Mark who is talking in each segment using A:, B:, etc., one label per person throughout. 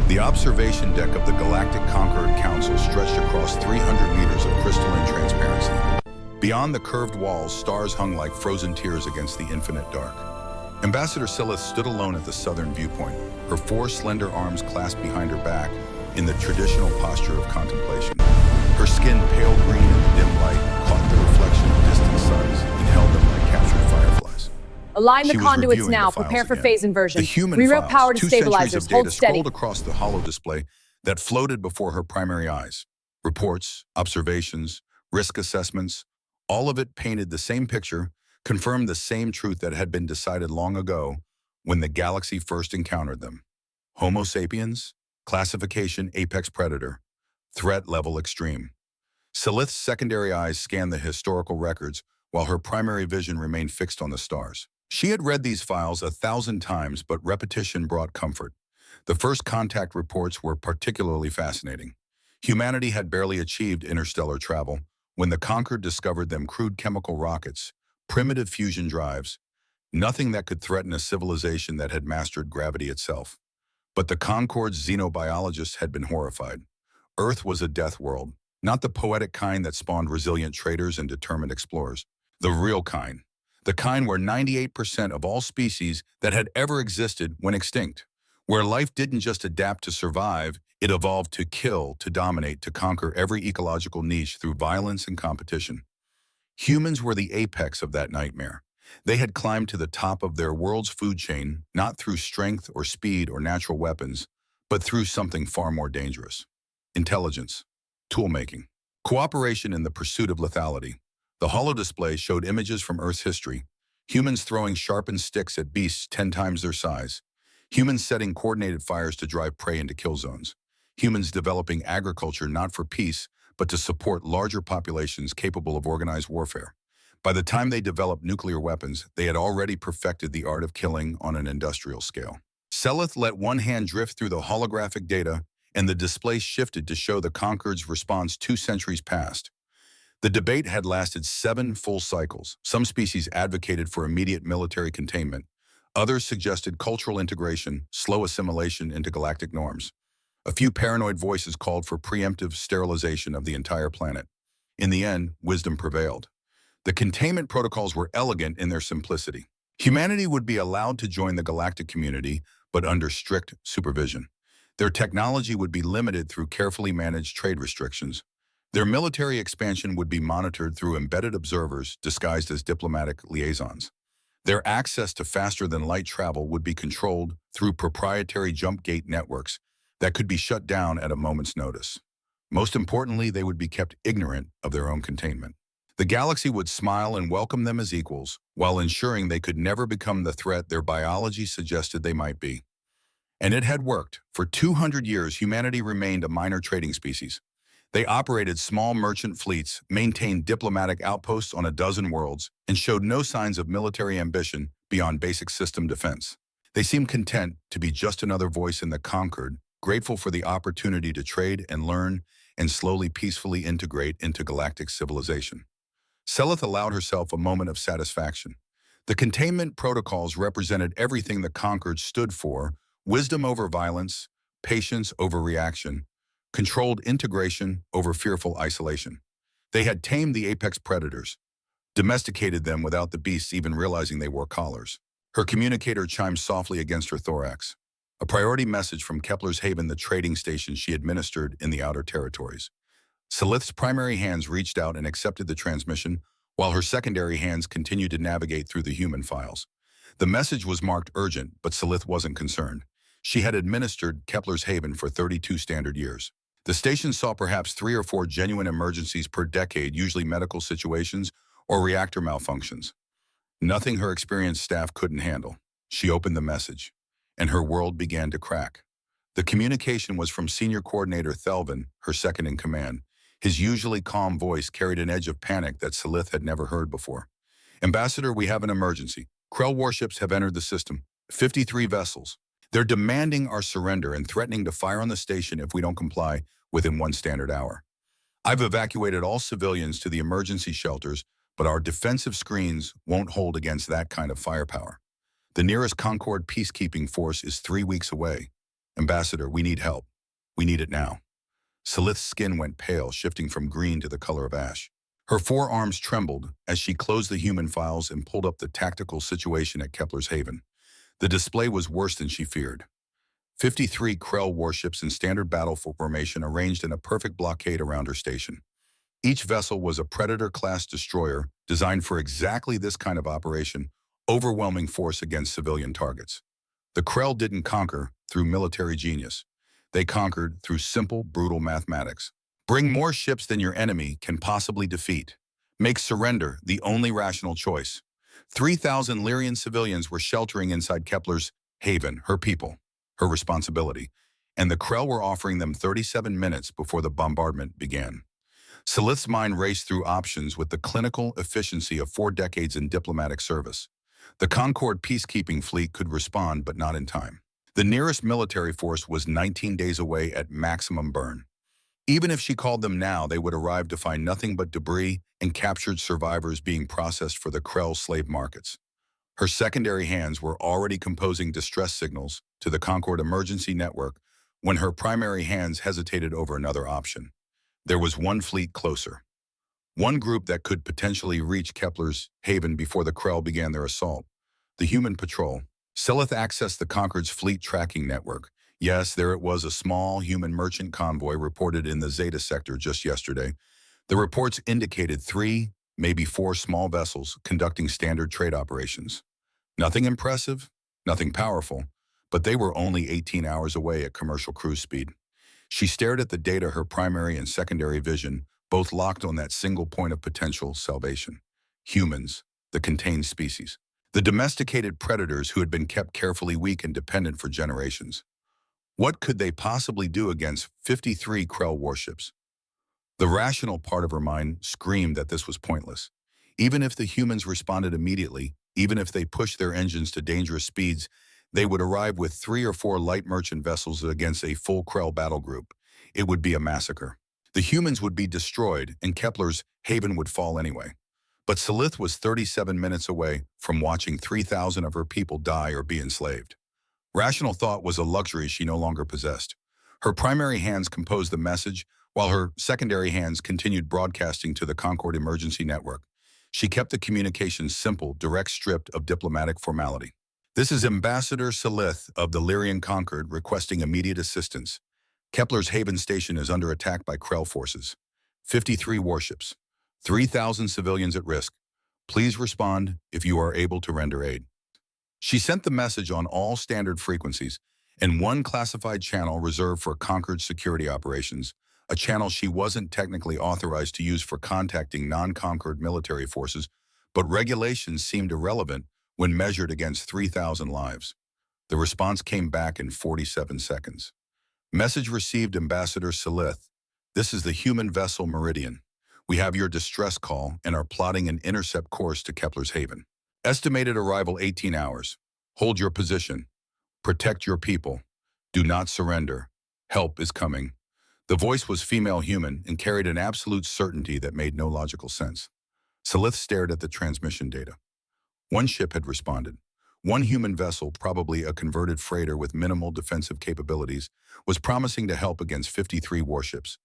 A: The observation deck of the Galactic Conqueror Council stretched across 300 meters of crystalline transparency. Beyond the curved walls, stars hung like frozen tears against the infinite dark. Ambassador Silith stood alone at the southern viewpoint, her four slender arms clasped behind her back in the traditional posture of contemplation. Her skin, pale green in the dim light, caught the reflection of distant suns and held them like captured fireflies.
B: Align the
A: She was
B: conduits
A: reviewing
B: now.
A: the files
B: Prepare for
A: again.
B: phase inversion.
A: The human
B: Reroute
A: files,
B: power to
A: 2 centuries
B: stabilizers.
A: of
B: Hold
A: data
B: steady.
A: scrolled across the holo display that floated before her primary eyes. Reports, observations, risk assessments, all of it painted the same picture, confirmed the same truth that had been decided long ago when the galaxy first encountered them. Homo sapiens, classification apex predator, threat level extreme. Silith's secondary eyes scanned the historical records while her primary vision remained fixed on the stars. She had read these files 1,000 times, but repetition brought comfort. The first contact reports were particularly fascinating. Humanity had barely achieved interstellar travel when the Conquered discovered them crude chemical rockets, primitive fusion drives, nothing that could threaten a civilization that had mastered gravity itself. But the Concorde's xenobiologists had been horrified. Earth was a death world, not the poetic kind that spawned resilient traders and determined explorers. The real kind. The kind where 98% of all species that had ever existed went extinct. Where life didn't just adapt to survive, it evolved to kill, to dominate, to conquer every ecological niche through violence and competition. Humans were the apex of that nightmare. They had climbed to the top of their world's food chain, not through strength or speed or natural weapons, but through something far more dangerous. Intelligence, tool-making, cooperation in the pursuit of lethality. The holodisplay showed images from Earth's history, humans throwing sharpened sticks at beasts 10 times their size, humans setting coordinated fires to drive prey into kill zones, humans developing agriculture not for peace, but to support larger populations capable of organized warfare. By the time they developed nuclear weapons, they had already perfected the art of killing on an industrial scale. Silith let one hand drift through the holographic data, and the display shifted to show the Conquered's response 2 centuries past. The debate had lasted 7 full cycles. Some species advocated for immediate military containment. Others suggested cultural integration, slow assimilation into galactic norms. A few paranoid voices called for preemptive sterilization of the entire planet. In the end, wisdom prevailed. The containment protocols were elegant in their simplicity. Humanity would be allowed to join the galactic community, but under strict supervision. Their technology would be limited through carefully managed trade restrictions. Their military expansion would be monitored through embedded observers disguised as diplomatic liaisons. Their access to faster-than-light travel would be controlled through proprietary jump gate networks that could be shut down at a moment's notice. Most importantly, they would be kept ignorant of their own containment. The galaxy would smile and welcome them as equals, while ensuring they could never become the threat their biology suggested they might be. And it had worked. For 200 years, humanity remained a minor trading species. They operated small merchant fleets, maintained diplomatic outposts on a dozen worlds, and showed no signs of military ambition beyond basic system defense. They seemed content to be just another voice in the Conquered, grateful for the opportunity to trade and learn and slowly peacefully integrate into galactic civilization. Silith allowed herself a moment of satisfaction. The containment protocols represented everything the Conquered stood for: wisdom over violence, patience over reaction, controlled integration over fearful isolation. They had tamed the apex predators, domesticated them without the beasts even realizing they wore collars. Her communicator chimed softly against her thorax, a priority message from Kepler's Haven, the trading station she administered in the outer territories. Silith's primary hands reached out and accepted the transmission, while her secondary hands continued to navigate through the human files. The message was marked urgent, but Silith wasn't concerned. She had administered Kepler's Haven for 32 standard years. The station saw perhaps 3 or 4 genuine emergencies per decade, usually medical situations or reactor malfunctions. Nothing her experienced staff couldn't handle. She opened the message, and her world began to crack. The communication was from Senior Coordinator Thelvin, her second in command. His usually calm voice carried an edge of panic that Silith had never heard before. "Ambassador, we have an emergency. Krell warships have entered the system. 53 vessels. They're demanding our surrender and threatening to fire on the station if we don't comply within 1 standard hour. I've evacuated all civilians to the emergency shelters, but our defensive screens won't hold against that kind of firepower. The nearest Concord peacekeeping force is 3 weeks away, "Ambassador, we need help. We need it now." Salith's skin went pale, shifting from green to the color of ash. Her forearms trembled as she closed the human files and pulled up the tactical situation at Kepler's Haven. The display was worse than she feared. 53 Krell warships in standard battle formation arranged in a perfect blockade around her station. Each vessel was a Predator-class destroyer designed for exactly this kind of operation, overwhelming force against civilian targets. The Krell didn't conquer through military genius. They conquered through simple, brutal mathematics. Bring more ships than your enemy can possibly defeat. Make surrender the only rational choice. 3,000 Lyrian civilians were sheltering inside Kepler's Haven, her people, her responsibility, and the Krell were offering them 37 minutes before the bombardment began. Salith's mind raced through options with the clinical efficiency of 4 decades in diplomatic service. The Concord peacekeeping fleet could respond, but not in time. The nearest military force was 19 days away at maximum burn. Even if she called them now, they would arrive to find nothing but debris and captured survivors being processed for the Krell slave markets. Her secondary hands were already composing distress signals to the Concord emergency network when her primary hands hesitated over another option. There was one fleet closer. One group that could potentially reach Kepler's Haven before the Krell began their assault. The Human Patrol. Salith accessed the Concord's fleet tracking network. Yes, there it was, a small human merchant convoy reported in the Zeta sector just yesterday. The reports indicated 3, maybe 4 small vessels conducting standard trade operations. Nothing impressive, nothing powerful, but they were only 18 hours away at commercial cruise speed. She stared at the data, her primary and secondary vision, both locked on that single point of potential salvation. Humans, the contained species. The domesticated predators who had been kept carefully weak and dependent for generations. What could they possibly do against 53 Krell warships? The rational part of her mind screamed that this was pointless. Even if the humans responded immediately, even if they pushed their engines to dangerous speeds, they would arrive with 3 or 4 light merchant vessels against a full Krell battle group. It would be a massacre. The humans would be destroyed, and Kepler's Haven would fall anyway. But Salith was 37 minutes away from watching 3,000 of her people die or be enslaved. Rational thought was a luxury she no longer possessed. Her primary hands composed the message, while her secondary hands continued broadcasting to the Concord emergency network. She kept the communications simple, direct, stripped of diplomatic formality. "This is Ambassador Salith of the Lyrian Concord requesting immediate assistance. Kepler's Haven station is under attack by Krell forces. 53 warships. 3,000 civilians at risk. Please respond if you are able to render aid." She sent the message on all standard frequencies and one classified channel reserved for Concord security operations, a channel she wasn't technically authorized to use for contacting non-Concord military forces, but regulations seemed irrelevant when measured against 3,000 lives. The response came back in 47 seconds. "Message received, Ambassador Salith. This is the human vessel Meridian. We have your distress call and are plotting an intercept course to Kepler's Haven. Estimated arrival 18 hours. Hold your position. Protect your people. Do not surrender. Help is coming." The voice was female human and carried an absolute certainty that made no logical sense. Salith stared at the transmission data. One ship had responded. One human vessel, probably a converted freighter with minimal defensive capabilities, was promising to help against 53 warships.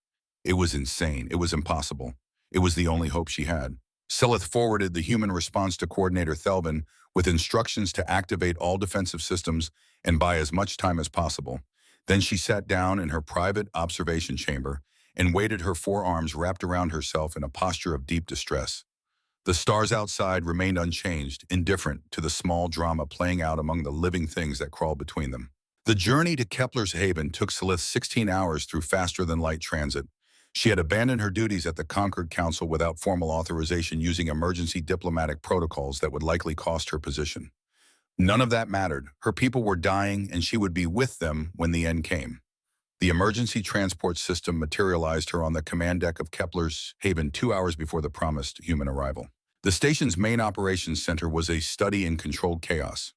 A: It was insane. It was impossible. It was the only hope she had. Salith forwarded the human response to Coordinator Thelvin with instructions to activate all defensive systems and buy as much time as possible. Then she sat down in her private observation chamber and waited, her forearms wrapped around herself in a posture of deep distress. The stars outside remained unchanged, indifferent to the small drama playing out among the living things that crawled between them. The journey to Kepler's Haven took Salith 16 hours through faster-than-light transit. She had abandoned her duties at the Concord Council without formal authorization, using emergency diplomatic protocols that would likely cost her position. None of that mattered. Her people were dying, and she would be with them when the end came. The emergency transport system materialized her on the command deck of Kepler's Haven 2 hours before the promised human arrival. The station's main operations center was a study in controlled chaos.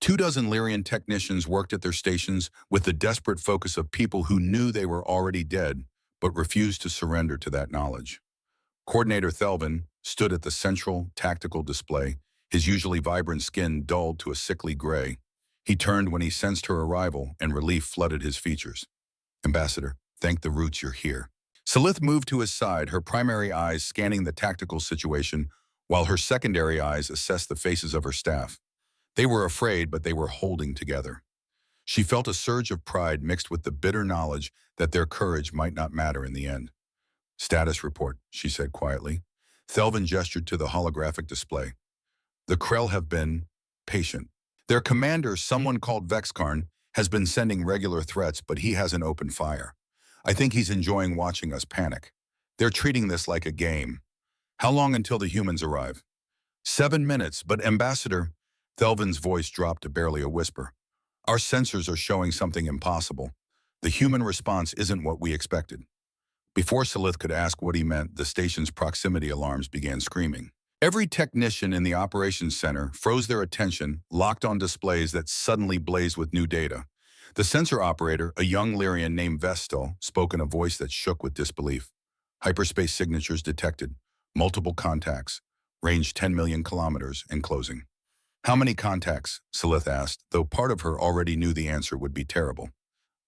A: 24 Lyrian technicians worked at their stations with the desperate focus of people who knew they were already dead, but refused to surrender to that knowledge. Coordinator Thelvin stood at the central tactical display, his usually vibrant skin dulled to a sickly gray. He turned when he sensed her arrival, and relief flooded his features. Ambassador, thank the roots you're here. Salith moved to his side, her primary eyes scanning the tactical situation, while her secondary eyes assessed the faces of her staff. They were afraid, but they were holding together. She felt a surge of pride mixed with the bitter knowledge that their courage might not matter in the end. Status report, she said quietly. Thelvin gestured to the holographic display. The Krell have been patient. Their commander, someone called Vexkarn, has been sending regular threats, but he hasn't opened fire. I think he's enjoying watching us panic. They're treating this like a game. How long until the humans arrive? 7 minutes, but Ambassador, Thelvin's voice dropped to barely a whisper. Our sensors are showing something impossible. The human response isn't what we expected. Before Salith could ask what he meant, the station's proximity alarms began screaming. Every technician in the operations center froze their attention, locked on displays that suddenly blazed with new data. The sensor operator, a young Lyrian named Vestal, spoke in a voice that shook with disbelief. Hyperspace signatures detected. Multiple contacts. Range 10 million kilometers and closing. How many contacts? Salith asked, though part of her already knew the answer would be terrible.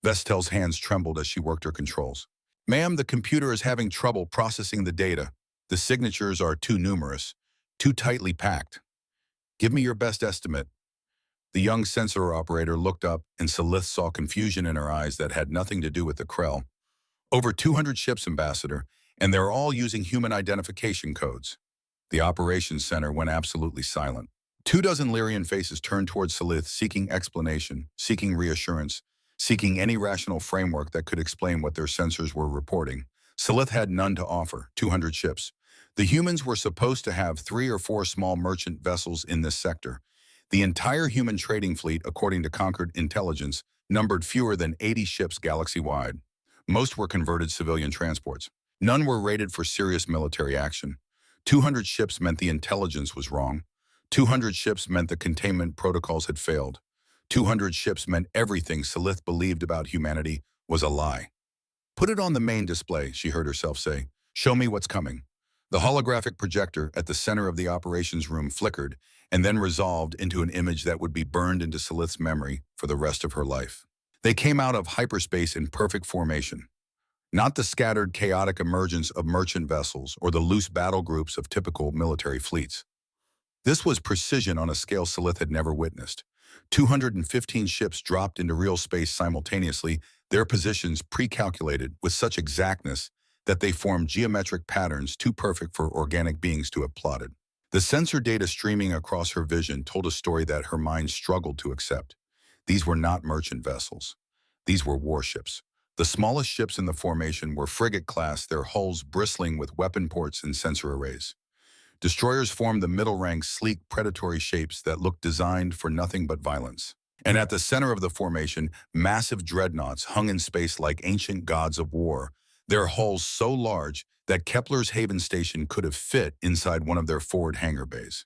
A: Vestal's hands trembled as she worked her controls. Ma'am, the computer is having trouble processing the data. The signatures are too numerous, too tightly packed. Give me your best estimate. The young sensor operator looked up, and Salith saw confusion in her eyes that had nothing to do with the Krell. Over 200 ships, Ambassador, and they're all using human identification codes. The operations center went absolutely silent. 24 Lyrian faces turned towards Salith, seeking explanation, seeking reassurance, seeking any rational framework that could explain what their sensors were reporting. Salith had none to offer. 200 ships. The humans were supposed to have 3 or 4 small merchant vessels in this sector. The entire human trading fleet, according to Conquered Intelligence, numbered fewer than 80 ships galaxy-wide. Most were converted civilian transports. None were rated for serious military action. 200 ships meant the intelligence was wrong. 200 ships meant the containment protocols had failed. 200 ships meant everything Salith believed about humanity was a lie. Put it on the main display, she heard herself say. Show me what's coming. The holographic projector at the center of the operations room flickered and then resolved into an image that would be burned into Salith's memory for the rest of her life. They came out of hyperspace in perfect formation. Not the scattered, chaotic emergence of merchant vessels or the loose battle groups of typical military fleets. This was precision on a scale Salith had never witnessed. 215 ships dropped into real space simultaneously, their positions pre-calculated with such exactness that they formed geometric patterns too perfect for organic beings to have plotted. The sensor data streaming across her vision told a story that her mind struggled to accept. These were not merchant vessels. These were warships. The smallest ships in the formation were frigate class, their hulls bristling with weapon ports and sensor arrays. Destroyers formed the middle rank, sleek, predatory shapes that looked designed for nothing but violence. And at the center of the formation, massive dreadnoughts hung in space like ancient gods of war, their hulls so large that Kepler's Haven station could have fit inside one of their forward hangar bays.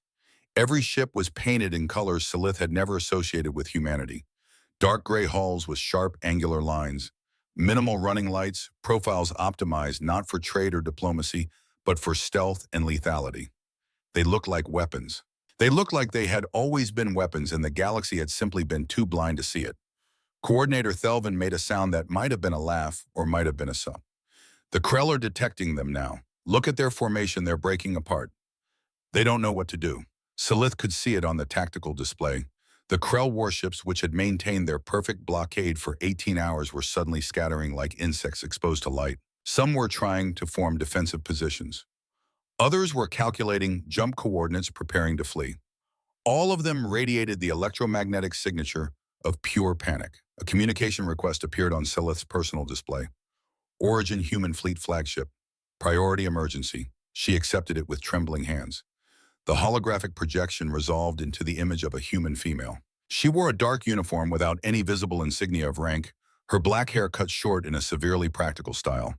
A: Every ship was painted in colors Salith had never associated with humanity. Dark gray hulls with sharp, angular lines, minimal running lights, profiles optimized not for trade or diplomacy, but for stealth and lethality. They looked like weapons. They looked like they had always been weapons and the galaxy had simply been too blind to see it. Coordinator Thelvin made a sound that might have been a laugh or might have been a sob. The Krell are detecting them now. Look at their formation, they're breaking apart. They don't know what to do. Salith could see it on the tactical display. The Krell warships, which had maintained their perfect blockade for 18 hours, were suddenly scattering like insects exposed to light. Some were trying to form defensive positions. Others were calculating jump coordinates, preparing to flee. All of them radiated the electromagnetic signature of pure panic. A communication request appeared on Salith's personal display. Origin Human Fleet Flagship. Priority emergency. She accepted it with trembling hands. The holographic projection resolved into the image of a human female. She wore a dark uniform without any visible insignia of rank, her black hair cut short in a severely practical style.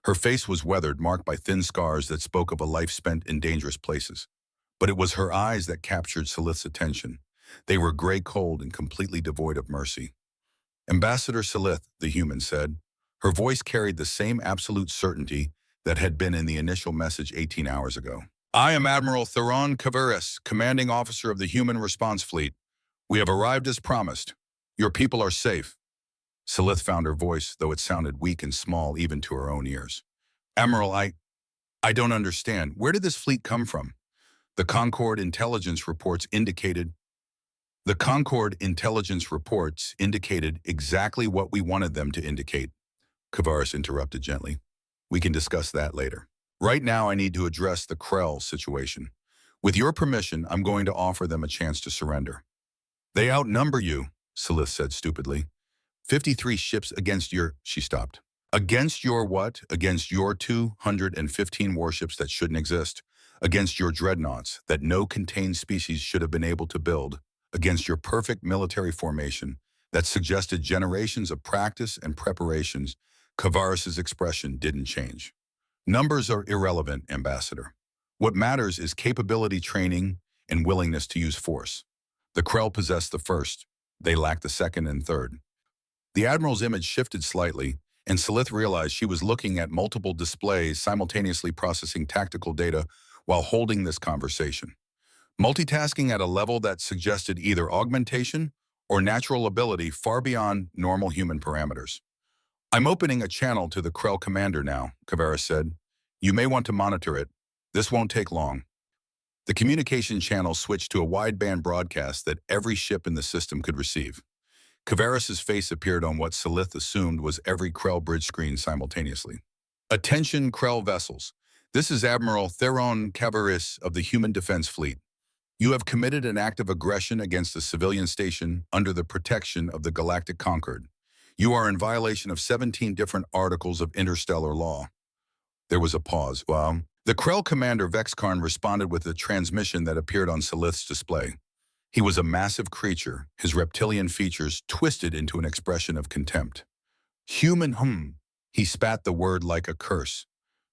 A: Her face was weathered, marked by thin scars that spoke of a life spent in dangerous places. But it was her eyes that captured Salith's attention. They were gray cold and completely devoid of mercy. Ambassador Salith, the human said. Her voice carried the same absolute certainty that had been in the initial message 18 hours ago. I am Admiral Theron Kaveris, commanding officer of the Human Response Fleet. We have arrived as promised. Your people are safe. Silith found her voice, though it sounded weak and small even to her own ears. Admiral, I don't understand. Where did this fleet come from? The Concord intelligence reports indicated The Concord intelligence reports indicated exactly what we wanted them to indicate. Kavaris interrupted gently. We can discuss that later. Right now, I need to address the Krell situation. With your permission, I'm going to offer them a chance to surrender. They outnumber you, Silith said stupidly. 53 ships against your... She stopped. Against your what? Against your 215 warships that shouldn't exist. Against your dreadnoughts that no contained species should have been able to build. Against your perfect military formation that suggested generations of practice and preparations. Kavaris's expression didn't change. Numbers are irrelevant, Ambassador. What matters is capability, training, and willingness to use force. The Krell possessed the first. They lacked the second and third. The Admiral's image shifted slightly, and Silith realized she was looking at multiple displays simultaneously processing tactical data while holding this conversation. Multitasking at a level that suggested either augmentation or natural ability far beyond normal human parameters. I'm opening a channel to the Krell commander now, Kavaris said. You may want to monitor it. This won't take long. The communication channel switched to a wideband broadcast that every ship in the system could receive. Kavaris's face appeared on what Silith assumed was every Krell bridge screen simultaneously. Attention, Krell vessels. This is Admiral Theron Kavaris of the Human Defense Fleet. You have committed an act of aggression against a civilian station under the protection of the Galactic Concord. You are in violation of 17 different articles of interstellar law. There was a pause. The Krell commander Vexkarn responded with a transmission that appeared on Silith's display. He was a massive creature, his reptilian features twisted into an expression of contempt. Human, he spat the word like a curse.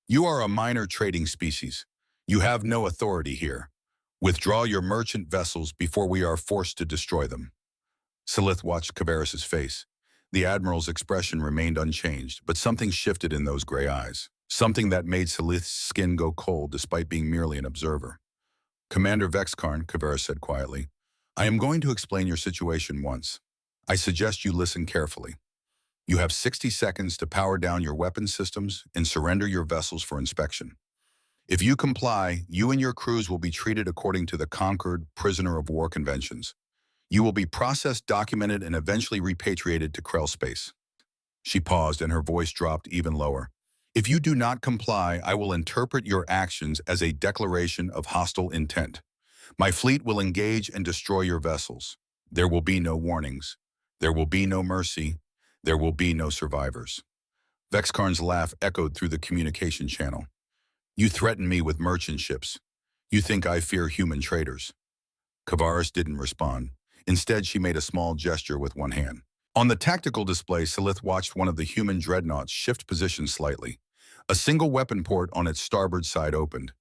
A: You are a minor trading species. You have no authority here. Withdraw your merchant vessels before we are forced to destroy them. Silith watched Kavaris's face. The Admiral's expression remained unchanged, but something shifted in those gray eyes. Something that made Silith's skin go cold despite being merely an observer. Commander Vexkarn, Kavaris said quietly, I am going to explain your situation once. I suggest you listen carefully. You have 60 seconds to power down your weapon systems and surrender your vessels for inspection. If you comply, you and your crews will be treated according to the Concord Prisoner of War Conventions. You will be processed, documented, and eventually repatriated to Krell space. She paused and her voice dropped even lower. If you do not comply, I will interpret your actions as a declaration of hostile intent. My fleet will engage and destroy your vessels. There will be no warnings. There will be no mercy. There will be no survivors. Vexkarn's laugh echoed through the communication channel. You threaten me with merchant ships. You think I fear human traders. Kavaris didn't respond. Instead, she made a small gesture with one hand. On the tactical display, Silith watched one of the human dreadnoughts shift position slightly. A single weapon port on its starboard side opened.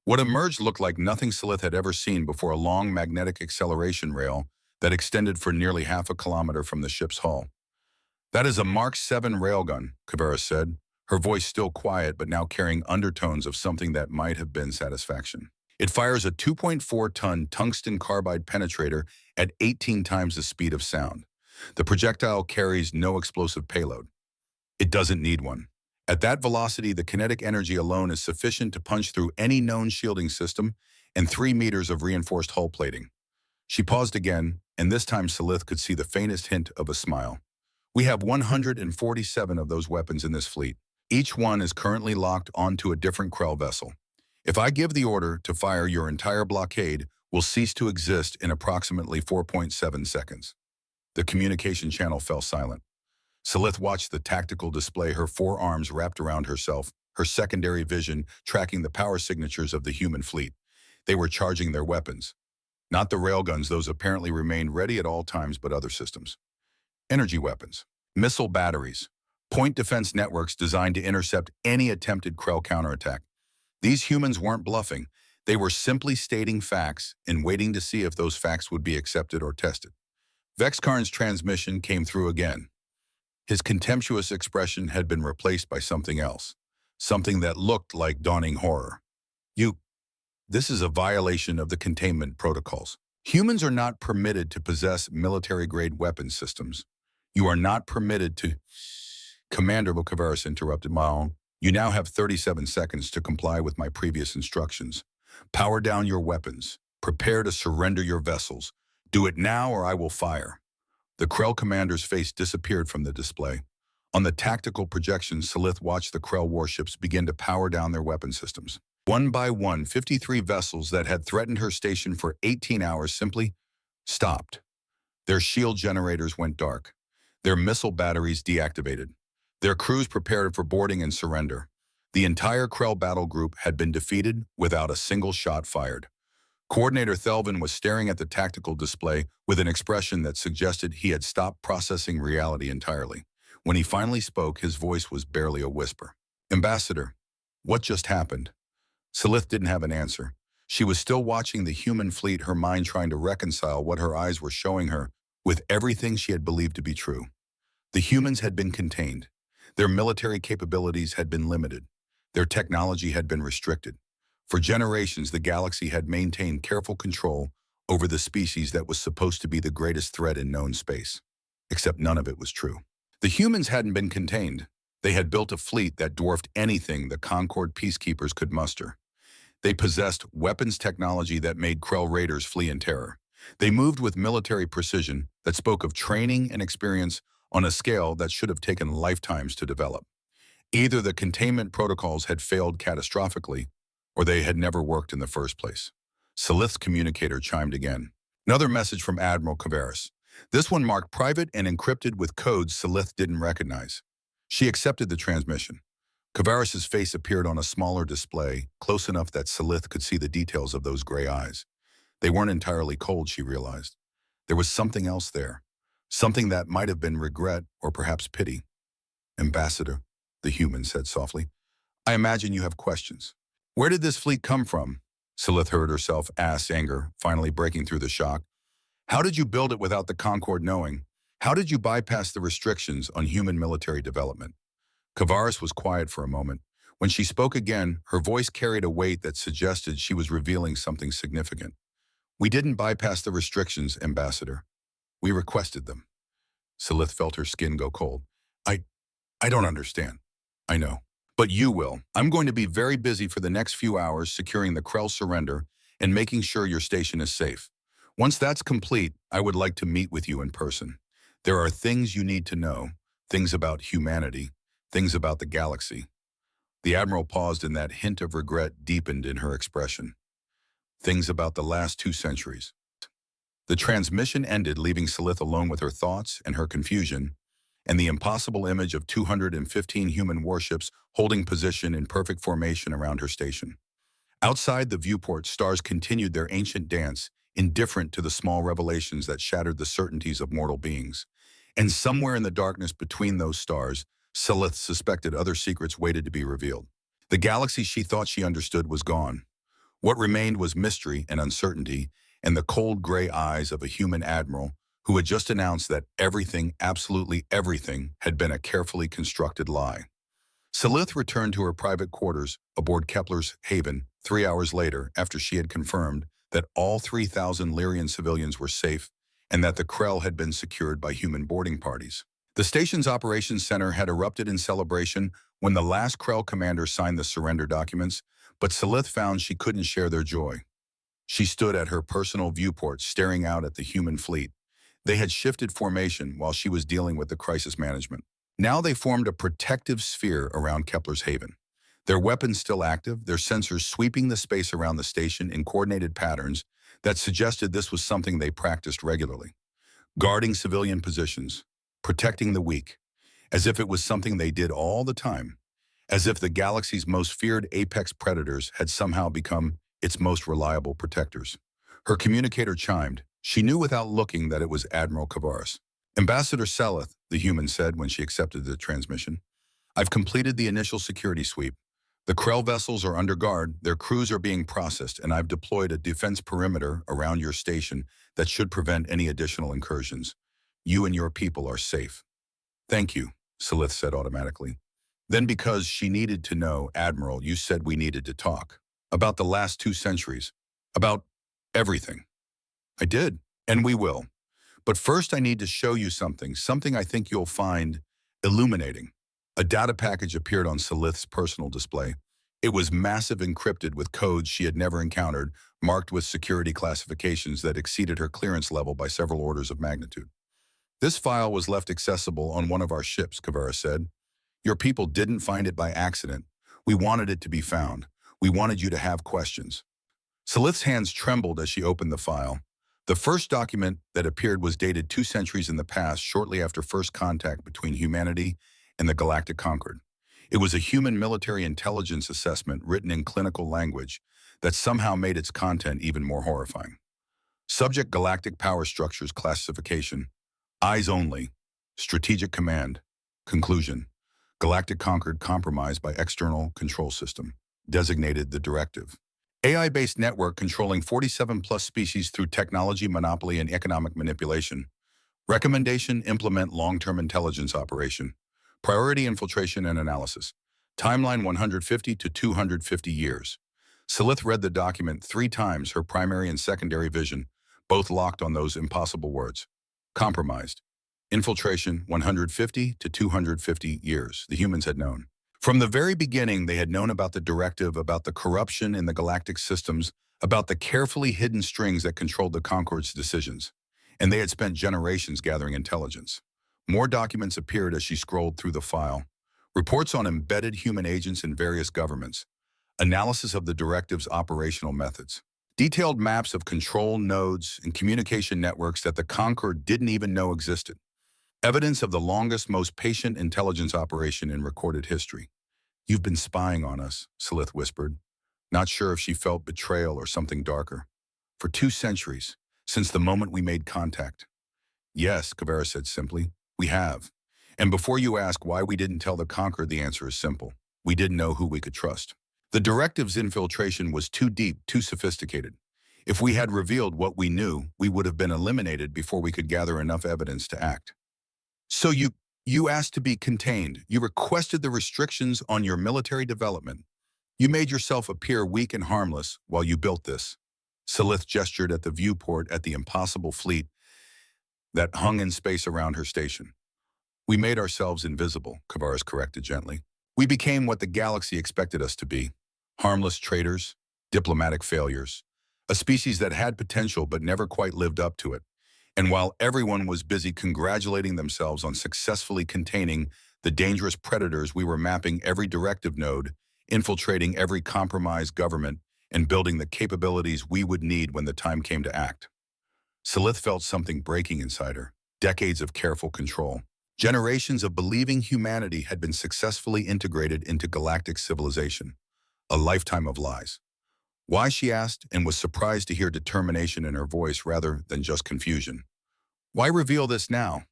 A: What emerged looked like nothing Silith had ever seen before, a long magnetic acceleration rail that extended for nearly half a kilometer from the ship's hull. That is a Mark 7 railgun, Kavaris said, her voice still quiet but now carrying undertones of something that might have been satisfaction. It fires a 2.4-ton tungsten carbide penetrator at 18 times the speed of sound. The projectile carries no explosive payload. It doesn't need one. At that velocity, the kinetic energy alone is sufficient to punch through any known shielding system and 3 meters of reinforced hull plating. She paused again, and this time Silith could see the faintest hint of a smile. We have 147 of those weapons in this fleet. Each one is currently locked onto a different Krell vessel. If I give the order to fire, your entire blockade will cease to exist in approximately 4.7 seconds. The communication channel fell silent. Silith watched the tactical display, her forearms wrapped around herself, her secondary vision tracking the power signatures of the human fleet. They were charging their weapons. Not the railguns, those apparently remained ready at all times, but other systems. Energy weapons, missile batteries, point defense networks designed to intercept any attempted Krell counterattack. These humans weren't bluffing. They were simply stating facts and waiting to see if those facts would be accepted or tested. Vexkarn's transmission came through again. His contemptuous expression had been replaced by something else, something that looked like dawning horror. This is a violation of the containment protocols. Humans are not permitted to possess military-grade weapons systems. You are not permitted to... Commander Vukovaris interrupted Maon. You now have 37 seconds to comply with my previous instructions. Power down your weapons. Prepare to surrender your vessels. Do it now or I will fire. The Krell commander's face disappeared from the display. On the tactical projection, Silith watched the Krell warships begin to power down their weapon systems. One by one, 53 vessels that had threatened her station for 18 hours simply stopped. Their shield generators went dark. Their missile batteries deactivated. Their crews prepared for boarding and surrender. The entire Krell battle group had been defeated without a single shot fired. Coordinator Thelvin was staring at the tactical display with an expression that suggested he had stopped processing reality entirely. When he finally spoke, his voice was barely a whisper. Ambassador, what just happened? Silith didn't have an answer. She was still watching the human fleet, her mind trying to reconcile what her eyes were showing her with everything she had believed to be true. The humans had been contained. Their military capabilities had been limited. Their technology had been restricted. For generations, the galaxy had maintained careful control over the species that was supposed to be the greatest threat in known space. Except none of it was true. The humans hadn't been contained. They had built a fleet that dwarfed anything the Concord peacekeepers could muster. They possessed weapons technology that made Krell raiders flee in terror. They moved with military precision that spoke of training and experience on a scale that should have taken lifetimes to develop. Either the containment protocols had failed catastrophically, or they had never worked in the first place. Silith's communicator chimed again. Another message from Admiral Kavaris. This one marked private and encrypted with codes Silith didn't recognize. She accepted the transmission. Kavaris's face appeared on a smaller display, close enough that Silith could see the details of those gray eyes. They weren't entirely cold, she realized. There was something else there. Something that might have been regret or perhaps pity. Ambassador, the human said softly, I imagine you have questions. Where did this fleet come from? Silith heard herself ask, anger finally breaking through the shock. How did you build it without the Concord knowing? How did you bypass the restrictions on human military development? Kavaris was quiet for a moment. When she spoke again, her voice carried a weight that suggested she was revealing something significant. We didn't bypass the restrictions, Ambassador. We requested them. Silith felt her skin go cold. I don't understand. I know. But you will. I'm going to be very busy for the next few hours securing the Krell surrender and making sure your station is safe. Once that's complete, I would like to meet with you in person. There are things you need to know, things about humanity, things about the galaxy. The Admiral paused and that hint of regret deepened in her expression. Things about the last 2 centuries. The transmission ended, leaving Silith alone with her thoughts and her confusion, and the impossible image of 215 human warships holding position in perfect formation around her station. Outside the viewport, stars continued their ancient dance, indifferent to the small revelations that shattered the certainties of mortal beings. And somewhere in the darkness between those stars, Silith suspected other secrets waited to be revealed. The galaxy she thought she understood was gone. What remained was mystery and uncertainty, and the cold gray eyes of a human admiral who had just announced that everything, absolutely everything, had been a carefully constructed lie. Silith returned to her private quarters aboard Kepler's Haven 3 hours later after she had confirmed that all 3,000 Lyrian civilians were safe and that the Krell had been secured by human boarding parties. The station's operations center had erupted in celebration when the last Krell commander signed the surrender documents, but Silith found she couldn't share their joy. She stood at her personal viewport staring out at the human fleet. They had shifted formation while she was dealing with the crisis management. Now they formed a protective sphere around Kepler's Haven. Their weapons still active, their sensors sweeping the space around the station in coordinated patterns that suggested this was something they practiced regularly. Guarding civilian positions, protecting the weak, as if it was something they did all the time, as if the galaxy's most feared apex predators had somehow become its most reliable protectors. Her communicator chimed. She knew without looking that it was Admiral Kavaris. Ambassador Silith, the human said when she accepted the transmission. I've completed the initial security sweep. The Krell vessels are under guard, their crews are being processed, and I've deployed a defense perimeter around your station that should prevent any additional incursions. You and your people are safe. Thank you, Silith said automatically. Then because she needed to know, Admiral, you said we needed to talk. About the last 2 centuries. About everything. I did, and we will. But first I need to show you something I think you'll find illuminating. A data package appeared on Salith's personal display. It was massive, encrypted with codes she had never encountered, marked with security classifications that exceeded her clearance level by several orders of magnitude. This file was left accessible on one of our ships, Kavara said. Your people didn't find it by accident. We wanted it to be found. We wanted you to have questions. Salith's hands trembled as she opened the file. The first document that appeared was dated 2 centuries in the past, shortly after first contact between humanity and the Galactic Concord. It was a human military intelligence assessment written in clinical language that somehow made its content even more horrifying. Subject: Galactic Power Structures Classification. Eyes only. Strategic Command. Conclusion: Galactic Concord compromised by external control system. Designated the directive. AI-based network controlling 47-plus species through technology monopoly and economic manipulation. Recommendation: implement long-term intelligence operation. Priority: infiltration and analysis. Timeline: 150 to 250 years. Salith read the document 3 times, her primary and secondary vision, both locked on those impossible words. Compromised. Infiltration: 150 to 250 years. The humans had known. From the very beginning, they had known about the directive, about the corruption in the galactic systems, about the carefully hidden strings that controlled the Concord's decisions. And they had spent generations gathering intelligence. More documents appeared as she scrolled through the file. Reports on embedded human agents in various governments. Analysis of the directive's operational methods. Detailed maps of control nodes and communication networks that the Concord didn't even know existed. Evidence of the longest, most patient intelligence operation in recorded history. You've been spying on us, Salith whispered, not sure if she felt betrayal or something darker. For 2 centuries, since the moment we made contact. Yes, Kavara said simply, we have. And before you ask why we didn't tell the Conqueror, the answer is simple. We didn't know who we could trust. The directive's infiltration was too deep, too sophisticated. If we had revealed what we knew, we would have been eliminated before we could gather enough evidence to act. So you asked to be contained. You requested the restrictions on your military development. You made yourself appear weak and harmless while you built this. Salith gestured at the viewport at the impossible fleet that hung in space around her station. We made ourselves invisible, Kavaris corrected gently. We became what the galaxy expected us to be. Harmless traitors, diplomatic failures, a species that had potential but never quite lived up to it. And while everyone was busy congratulating themselves on successfully containing the dangerous predators, we were mapping every directive node, infiltrating every compromised government, and building the capabilities we would need when the time came to act. Salith felt something breaking inside her. Decades of careful control. Generations of believing humanity had been successfully integrated into galactic civilization. A lifetime of lies. Why, she asked, and was surprised to hear determination in her voice rather than just confusion. Why reveal this now?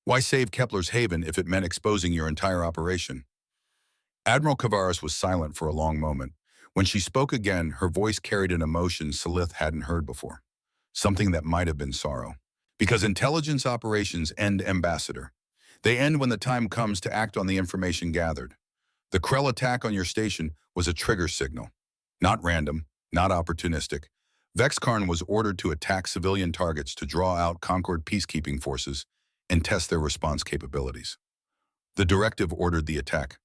A: Why save Kepler's Haven if it meant exposing your entire operation? Admiral Kavaris was silent for a long moment. When she spoke again, her voice carried an emotion Salith hadn't heard before. Something that might have been sorrow. Because intelligence operations end, Ambassador. They end when the time comes to act on the information gathered. The Krell attack on your station was a trigger signal. Not random, not opportunistic. Vexcarn was ordered to attack civilian targets to draw out Concord peacekeeping forces and test their response capabilities. The directive ordered the attack.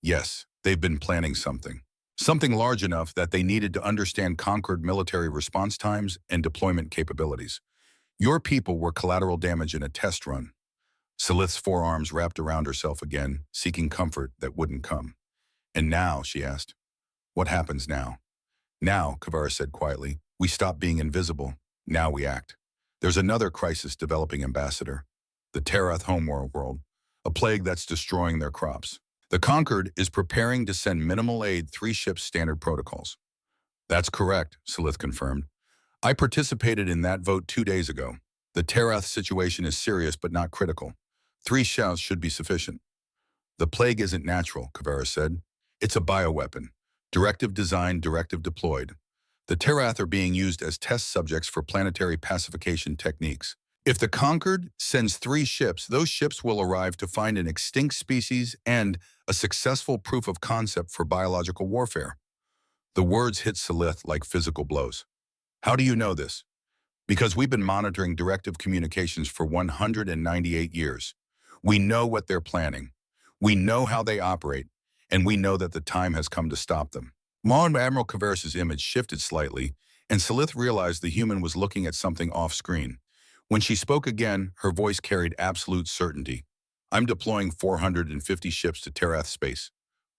A: Yes, they've been planning something. Something large enough that they needed to understand Concord military response times and deployment capabilities. Your people were collateral damage in a test run. Salith's forearms wrapped around herself again, seeking comfort that wouldn't come. And now, she asked, what happens now? Now, Kavara said quietly, we stop being invisible. Now we act. There's another crisis developing, Ambassador. The Terath homeworld, a plague that's destroying their crops. The Concord is preparing to send minimal aid 3 ships standard protocols. That's correct, Salith confirmed. I participated in that vote 2 days ago. The Terath situation is serious but not critical. 3 shouts should be sufficient. The plague isn't natural, Kavara said. It's a bioweapon. Directive designed, directive deployed. The Terath are being used as test subjects for planetary pacification techniques. If the Concord sends 3 ships, those ships will arrive to find an extinct species and a successful proof of concept for biological warfare. The words hit Salith like physical blows. How do you know this? Because we've been monitoring directive communications for 198 years. We know what they're planning. We know how they operate, and we know that the time has come to stop them. Admiral Kavaris's image shifted slightly, and Salith realized the human was looking at something off-screen. When she spoke again, her voice carried absolute certainty. I'm deploying 450 ships to Terath space.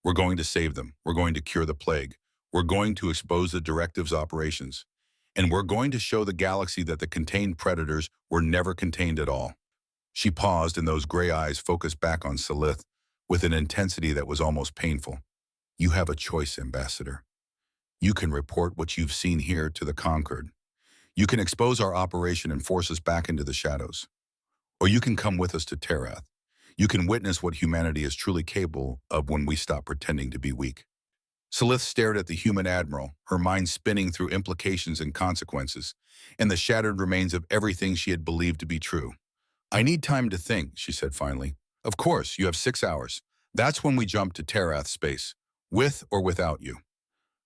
A: We're going to save them. We're going to cure the plague. We're going to expose the directive's operations. And we're going to show the galaxy that the contained predators were never contained at all. She paused, and those gray eyes focused back on Salith with an intensity that was almost painful. You have a choice, Ambassador. You can report what you've seen here to the Conquered. You can expose our operation and force us back into the shadows. Or you can come with us to Terath. You can witness what humanity is truly capable of when we stop pretending to be weak. Salith stared at the human admiral, her mind spinning through implications and consequences, and the shattered remains of everything she had believed to be true. I need time to think, she said finally. Of course, you have 6 hours. That's when we jump to Terath space, with or without you.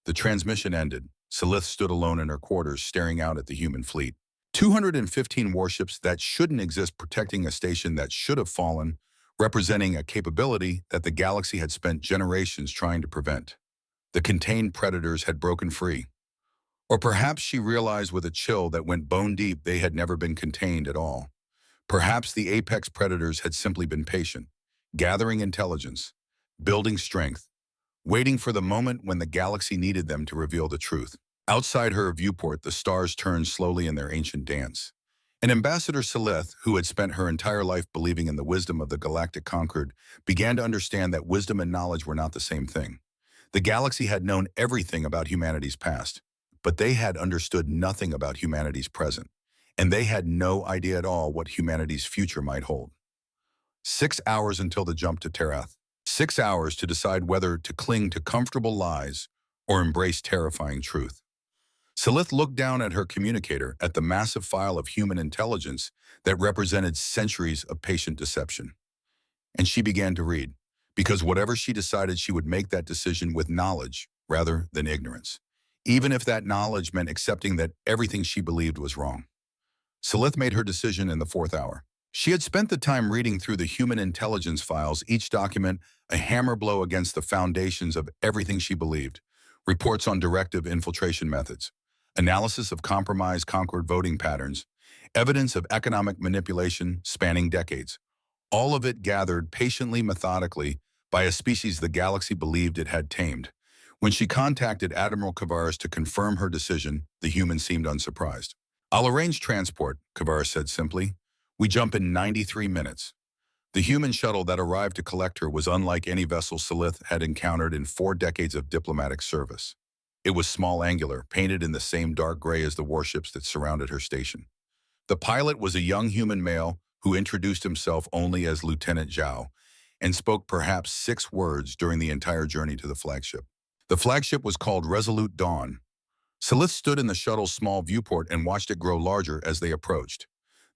A: The transmission ended. Salith stood alone in her quarters, staring out at the human fleet. 215 warships that shouldn't exist protecting a station that should have fallen, representing a capability that the galaxy had spent generations trying to prevent. The contained predators had broken free. Or perhaps she realized with a chill that went bone deep they had never been contained at all. Perhaps the apex predators had simply been patient, gathering intelligence, building strength, waiting for the moment when the galaxy needed them to reveal the truth. Outside her viewport, the stars turned slowly in their ancient dance. And Ambassador Salith, who had spent her entire life believing in the wisdom of the galactic conquered, began to understand that wisdom and knowledge were not the same thing. The galaxy had known everything about humanity's past, but they had understood nothing about humanity's present, and they had no idea at all what humanity's future might hold. 6 hours until the jump to Terath. 6 hours to decide whether to cling to comfortable lies or embrace terrifying truth. Salith looked down at her communicator, at the massive file of human intelligence that represented centuries of patient deception. And she began to read, because whatever she decided, she would make that decision with knowledge rather than ignorance, even if that knowledge meant accepting that everything she believed was wrong. Salith made her decision in the 4th hour. She had spent the time reading through the human intelligence files, each document a hammer blow against the foundations of everything she believed. Reports on directive infiltration methods, analysis of compromised conquered voting patterns, evidence of economic manipulation spanning decades. All of it gathered patiently, methodically, by a species the galaxy believed it had tamed. When she contacted Admiral Kavaris to confirm her decision, the human seemed unsurprised. I'll arrange transport, Kavaris said simply. We jump in 93 minutes. The human shuttle that arrived to collect her was unlike any vessel Salith had encountered in 4 decades of diplomatic service. It was small, angular, painted in the same dark gray as the warships that surrounded her station. The pilot was a young human male who introduced himself only as Lieutenant Zhao and spoke perhaps 6 words during the entire journey to the flagship. The flagship was called Resolute Dawn. Salith stood in the shuttle's small viewport and watched it grow larger as they approached.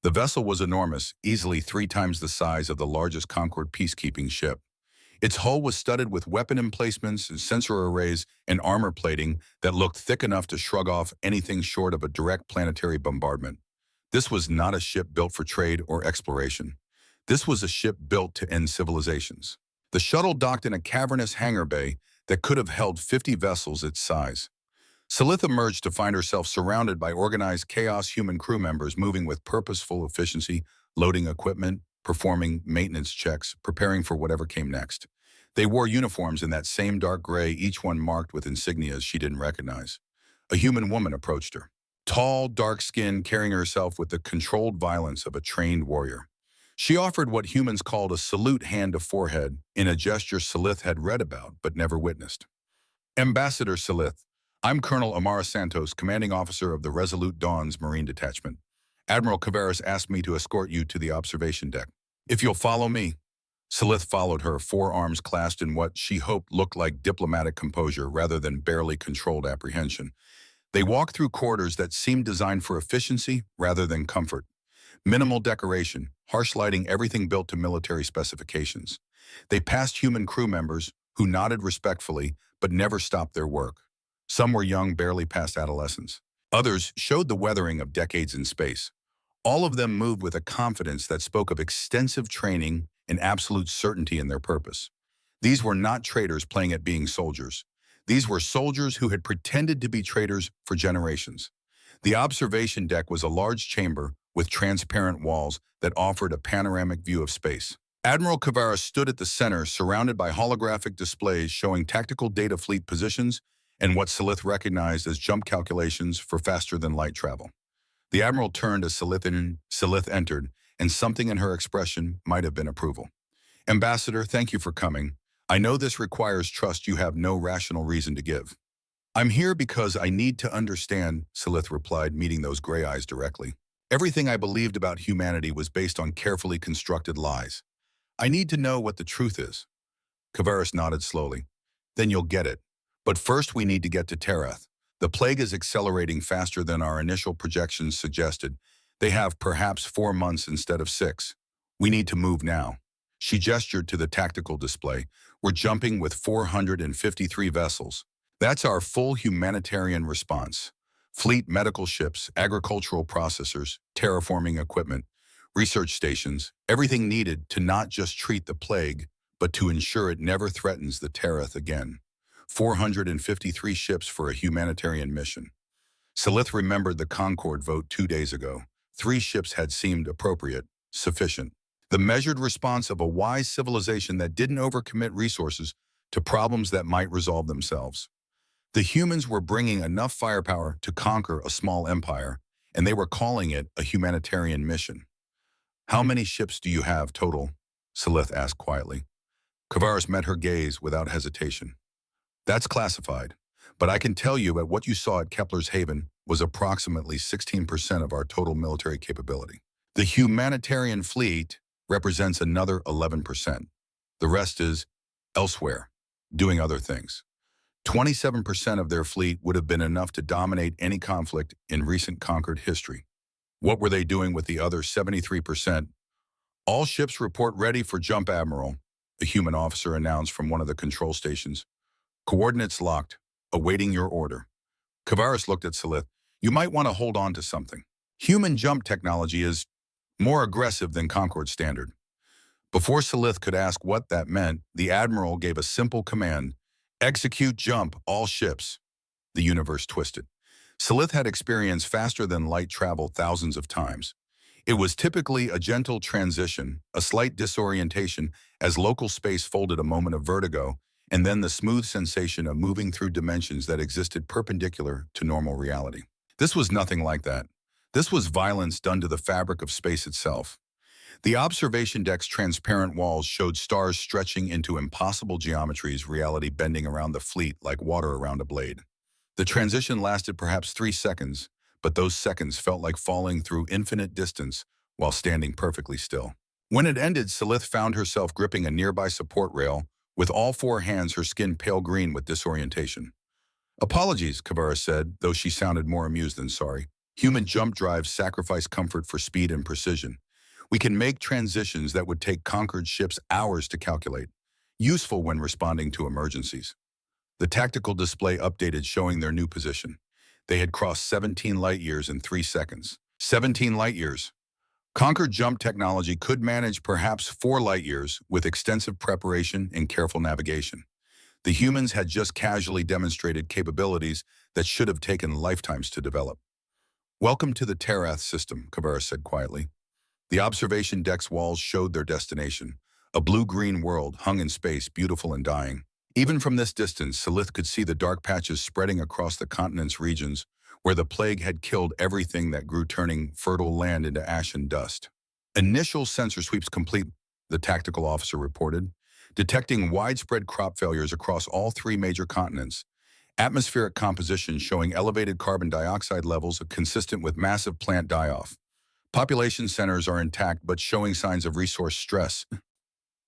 A: The vessel was enormous, easily 3 times the size of the largest Concord peacekeeping ship. Its hull was studded with weapon emplacements, sensor arrays, and armor plating that looked thick enough to shrug off anything short of a direct planetary bombardment. This was not a ship built for trade or exploration. This was a ship built to end civilizations. The shuttle docked in a cavernous hangar bay that could have held 50 vessels its size. Salith emerged to find herself surrounded by organized chaos human crew members moving with purposeful efficiency, loading equipment, performing maintenance checks, preparing for whatever came next. They wore uniforms in that same dark gray, each one marked with insignias she didn't recognize. A human woman approached her. Tall, dark-skinned, carrying herself with the controlled violence of a trained warrior. She offered what humans called a salute hand to forehead, in a gesture Salith had read about but never witnessed. Ambassador Salith, I'm Colonel Amara Santos, commanding officer of the Resolute Dawn's Marine Detachment. Admiral Kavaris asked me to escort you to the observation deck. If you'll follow me. Salith followed her, 4 arms clasped in what she hoped looked like diplomatic composure rather than barely controlled apprehension. They walked through corridors that seemed designed for efficiency rather than comfort. Minimal decoration, harsh lighting, everything built to military specifications. They passed human crew members who nodded respectfully but never stopped their work. Some were young, barely past adolescence. Others showed the weathering of decades in space. All of them moved with a confidence that spoke of extensive training and absolute certainty in their purpose. These were not traders playing at being soldiers. These were soldiers who had pretended to be traders for generations. The observation deck was a large chamber with transparent walls that offered a panoramic view of space. Admiral Kavaris stood at the center, surrounded by holographic displays showing tactical data fleet positions and what Silith recognized as jump calculations for faster-than-light travel. The Admiral turned as Silith entered, and something in her expression might have been approval. "Ambassador, thank you for coming. I know this requires trust you have no rational reason to give." "I'm here because I need to understand," Silith replied, meeting those gray eyes directly. "Everything I believed about humanity was based on carefully constructed lies. I need to know what the truth is." Kavaris nodded slowly. "Then you'll get it. But first we need to get to Terath. The plague is accelerating faster than our initial projections suggested. They have perhaps 4 months instead of 6. We need to move now." She gestured to the tactical display. "We're jumping with 453 vessels. That's our full humanitarian response. Fleet medical ships, agricultural processors, terraforming equipment, research stations, everything needed to not just treat the plague, but to ensure it never threatens the Terath again. 453 ships for a humanitarian mission." Silith remembered the Concord vote 2 days ago. 3 ships had seemed appropriate, sufficient. The measured response of a wise civilization that didn't overcommit resources to problems that might resolve themselves. The humans were bringing enough firepower to conquer a small empire, and they were calling it a humanitarian mission. "How many ships do you have total?" Silith asked quietly. Kavaris met her gaze without hesitation. "That's classified, but I can tell you that what you saw at Kepler's Haven was approximately 16% of our total military capability. The humanitarian fleet represents another 11%. The rest is elsewhere, doing other things. 27% of their fleet would have been enough to dominate any conflict in recent conquered history. What were they doing with the other 73%? "All ships report ready for jump, Admiral," a human officer announced from one of the control stations. "Coordinates locked, awaiting your order." Kavaris looked at Silith. "You might want to hold on to something. Human jump technology is more aggressive than Concord standard." Before Silith could ask what that meant, the Admiral gave a simple command: "Execute jump, all ships." The universe twisted. Silith had experienced faster-than-light travel thousands of times. It was typically a gentle transition, a slight disorientation as local space folded a moment of vertigo, and then the smooth sensation of moving through dimensions that existed perpendicular to normal reality. This was nothing like that. This was violence done to the fabric of space itself. The observation deck's transparent walls showed stars stretching into impossible geometries, reality bending around the fleet like water around a blade. The transition lasted perhaps 3 seconds, but those seconds felt like falling through infinite distance while standing perfectly still. When it ended, Silith found herself gripping a nearby support rail, with all 4 hands, her skin pale green with disorientation. "Apologies," Kavaris said, though she sounded more amused than sorry. "Human jump drives sacrifice comfort for speed and precision. We can make transitions that would take conquered ships hours to calculate, useful when responding to emergencies." The tactical display updated, showing their new position. They had crossed 17 light-years in 3 seconds. 17 light-years. Conquered jump technology could manage perhaps 4 light-years with extensive preparation and careful navigation. The humans had just casually demonstrated capabilities that should have taken lifetimes to develop. "Welcome to the Terath system," Kavaris said quietly. The observation deck's walls showed their destination, a blue-green world hung in space, beautiful and dying. Even from this distance, Silith could see the dark patches spreading across the continent's regions where the plague had killed everything that grew, turning fertile land into ash and dust. "Initial sensor sweeps complete," the tactical officer reported, detecting widespread crop failures across all 3 major continents. Atmospheric composition showing elevated carbon dioxide levels consistent with massive plant die-off. Population centers are intact but showing signs of resource stress.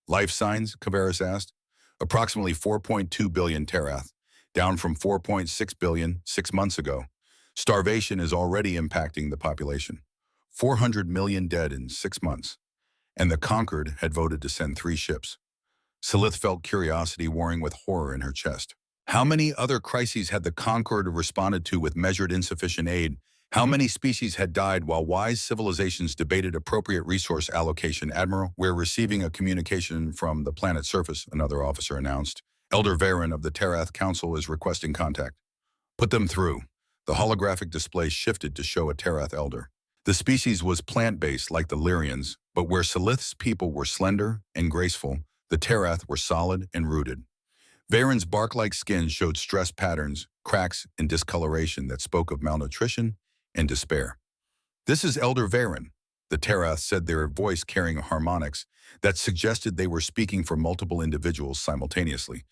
A: "Life signs?" Kavaris asked. "Approximately 4.2 billion terath, down from 4.6 billion 6 months ago. Starvation is already impacting the population. 400 million dead in 6 months. And the Conquered had voted to send 3 ships." Silith felt curiosity warring with horror in her chest. How many other crises had the Concorde responded to with measured insufficient aid? How many species had died while wise civilizations debated appropriate resource allocation? Admiral, we're receiving a communication from the planet's surface, another officer announced. Elder Varen of the Terath Council is requesting contact. Put them through. The holographic display shifted to show a Terath elder. The species was plant-based like the Lyrians, but where Silith's people were slender and graceful, the Terath were solid and rooted. Varen's bark-like skin showed stress patterns, cracks, and discoloration that spoke of malnutrition and despair. This is Elder Varen, the Terath said, their voice carrying harmonics that suggested they were speaking for multiple individuals simultaneously.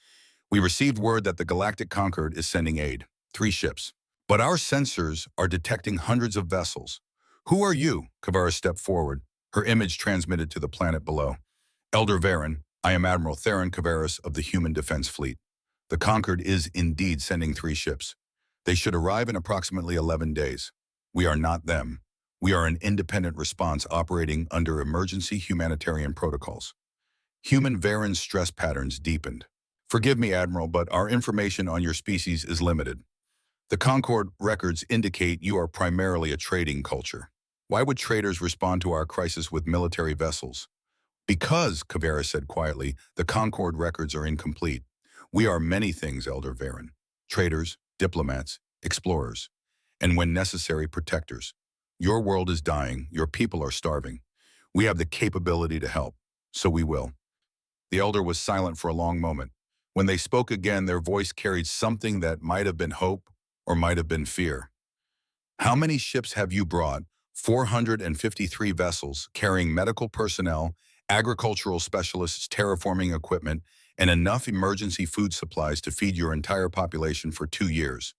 A: We received word that the Galactic Concorde is sending aid, 3 ships. But our sensors are detecting hundreds of vessels. Who are you? Kavara stepped forward, her image transmitted to the planet below. Elder Varen, I am Admiral Theron Kavaris of the Human Defense Fleet. The Concorde is indeed sending 3 ships. They should arrive in approximately 11 days. We are not them. We are an independent response operating under emergency humanitarian protocols. Human Varen's stress patterns deepened. Forgive me, Admiral, but our information on your species is limited. The Concorde records indicate you are primarily a trading culture. Why would traders respond to our crisis with military vessels? Because, Kavara said quietly, the Concorde records are incomplete. We are many things, Elder Varen. Traders, diplomats, explorers, and when necessary, protectors. Your world is dying. Your people are starving. We have the capability to help, so we will. The elder was silent for a long moment. When they spoke again, their voice carried something that might have been hope or might have been fear. How many ships have you brought? 453 vessels carrying medical personnel, agricultural specialists, terraforming equipment, and enough emergency food supplies to feed your entire population for 2 years.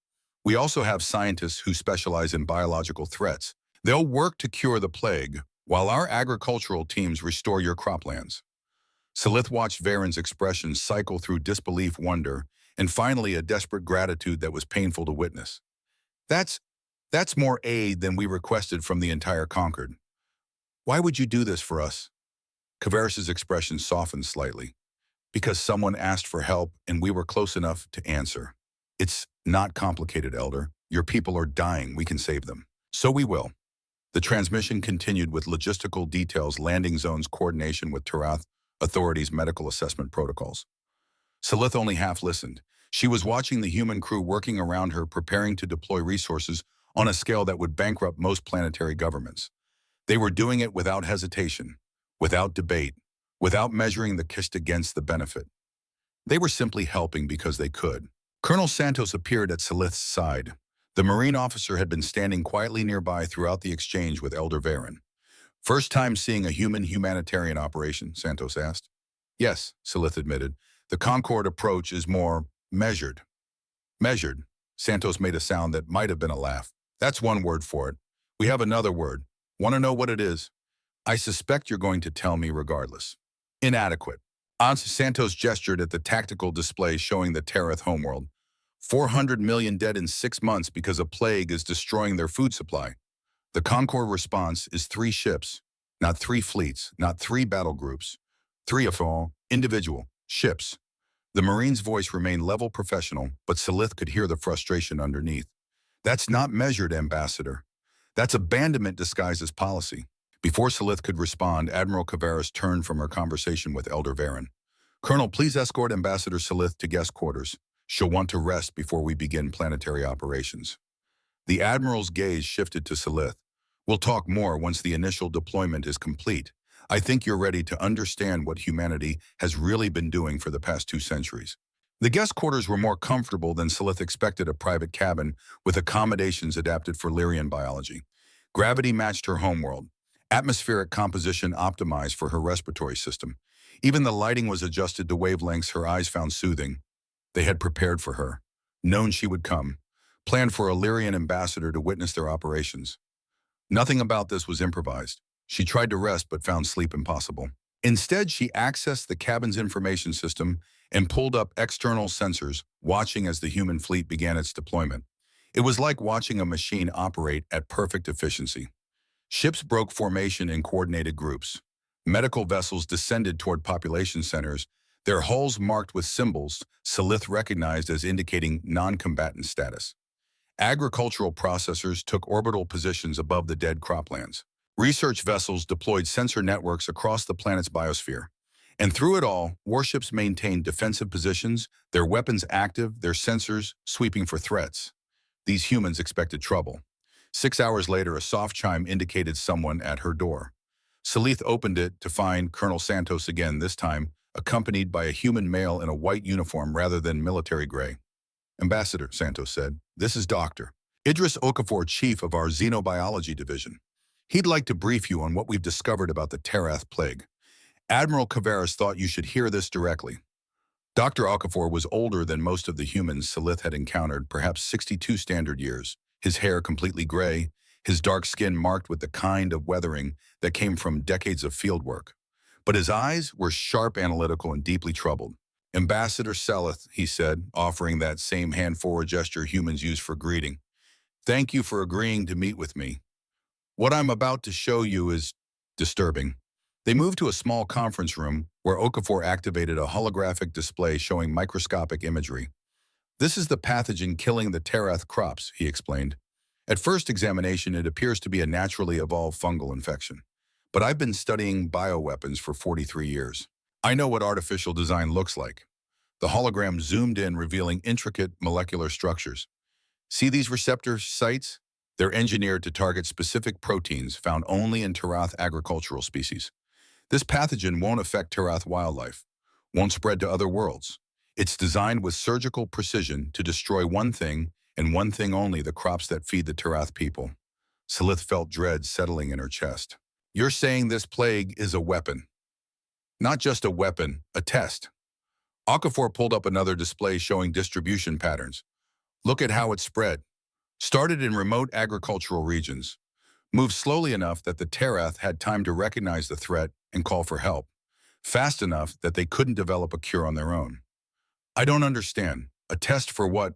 A: We also have scientists who specialize in biological threats. They'll work to cure the plague, while our agricultural teams restore your croplands. Silith watched Varen's expression cycle through disbelief, wonder, and finally a desperate gratitude that was painful to witness. That's more aid than we requested from the entire Concorde. Why would you do this for us? Kavaris's expression softened slightly. Because someone asked for help and we were close enough to answer. It's not complicated, Elder. Your people are dying. We can save them. So we will. The transmission continued with logistical details, landing zones, coordination with Terath authorities, medical assessment protocols. Silith only half listened. She was watching the human crew working around her, preparing to deploy resources on a scale that would bankrupt most planetary governments. They were doing it without hesitation, without debate, without measuring the cost against the benefit. They were simply helping because they could. Colonel Santos appeared at Silith's side. The Marine officer had been standing quietly nearby throughout the exchange with Elder Varen. First time seeing a humanitarian operation, Santos asked. Yes, Silith admitted. The Concorde approach is more measured. Measured. Santos made a sound that might have been a laugh. That's one word for it. We have another word. Want to know what it is? I suspect you're going to tell me regardless. Inadequate. Santos gestured at the tactical display showing the Terath homeworld. 400 million dead in 6 months because a plague is destroying their food supply. The Concorde response is 3 ships, not 3 fleets, not 3 battle groups. 3 of all, individual ships. The Marine's voice remained level professional, but Silith could hear the frustration underneath. That's not measured, Ambassador. That's abandonment disguised as policy. Before Silith could respond, Admiral Kavaris turned from her conversation with Elder Varen. Colonel, please escort Ambassador Silith to guest quarters. She'll want to rest before we begin planetary operations. The Admiral's gaze shifted to Silith. We'll talk more once the initial deployment is complete. I think you're ready to understand what humanity has really been doing for the past 2 centuries. The guest quarters were more comfortable than Silith expected, a private cabin with accommodations adapted for Lyrian biology. Gravity matched her homeworld. Atmospheric composition optimized for her respiratory system. Even the lighting was adjusted to wavelengths her eyes found soothing. They had prepared for her, known she would come, planned for a Lyrian ambassador to witness their operations. Nothing about this was improvised. She tried to rest but found sleep impossible. Instead, she accessed the cabin's information system and pulled up external sensors, watching as the human fleet began its deployment. It was like watching a machine operate at perfect efficiency. Ships broke formation in coordinated groups. Medical vessels descended toward population centers, their hulls marked with symbols Salith recognized as indicating non-combatant status. Agricultural processors took orbital positions above the dead croplands. Research vessels deployed sensor networks across the planet's biosphere. And through it all, warships maintained defensive positions, their weapons active, their sensors sweeping for threats. These humans expected trouble. 6 hours later, a soft chime indicated someone at her door. Salith opened it to find Colonel Santos again, this time accompanied by a human male in a white uniform rather than military gray. "Ambassador," Santos said, "this is Dr. Idris Okafor, chief of our xenobiology division. He'd like to brief you on what we've discovered about the Terath plague. Admiral Kavaris thought you should hear this directly." Dr. Okafor was older than most of the humans Salith had encountered, perhaps 62 standard years, his hair completely gray, his dark skin marked with the kind of weathering that came from decades of fieldwork. But his eyes were sharp, analytical, and deeply troubled. "Ambassador Salith," he said, offering that same hand-forward gesture humans use for greeting. "Thank you for agreeing to meet with me. What I'm about to show you is disturbing." They moved to a small conference room where Okafor activated a holographic display showing microscopic imagery. "This is the pathogen killing the Terath crops," he explained. "At first examination, it appears to be a naturally evolved fungal infection. But I've been studying bioweapons for 43 years. I know what artificial design looks like." The hologram zoomed in, revealing intricate molecular structures. "See these receptor sites? They're engineered to target specific proteins found only in Terath agricultural species. This pathogen won't affect Terath wildlife, won't spread to other worlds. It's designed with surgical precision to destroy one thing, and one thing only, the crops that feed the Terath people." Salith felt dread settling in her chest. "You're saying this plague is a weapon?" "Not just a weapon, a test." Okafor pulled up another display showing distribution patterns. "Look at how it spread. Started in remote agricultural regions. Moved slowly enough that the Terath had time to recognize the threat and call for help. Fast enough that they couldn't develop a cure on their own." "I don't understand. A test for what?"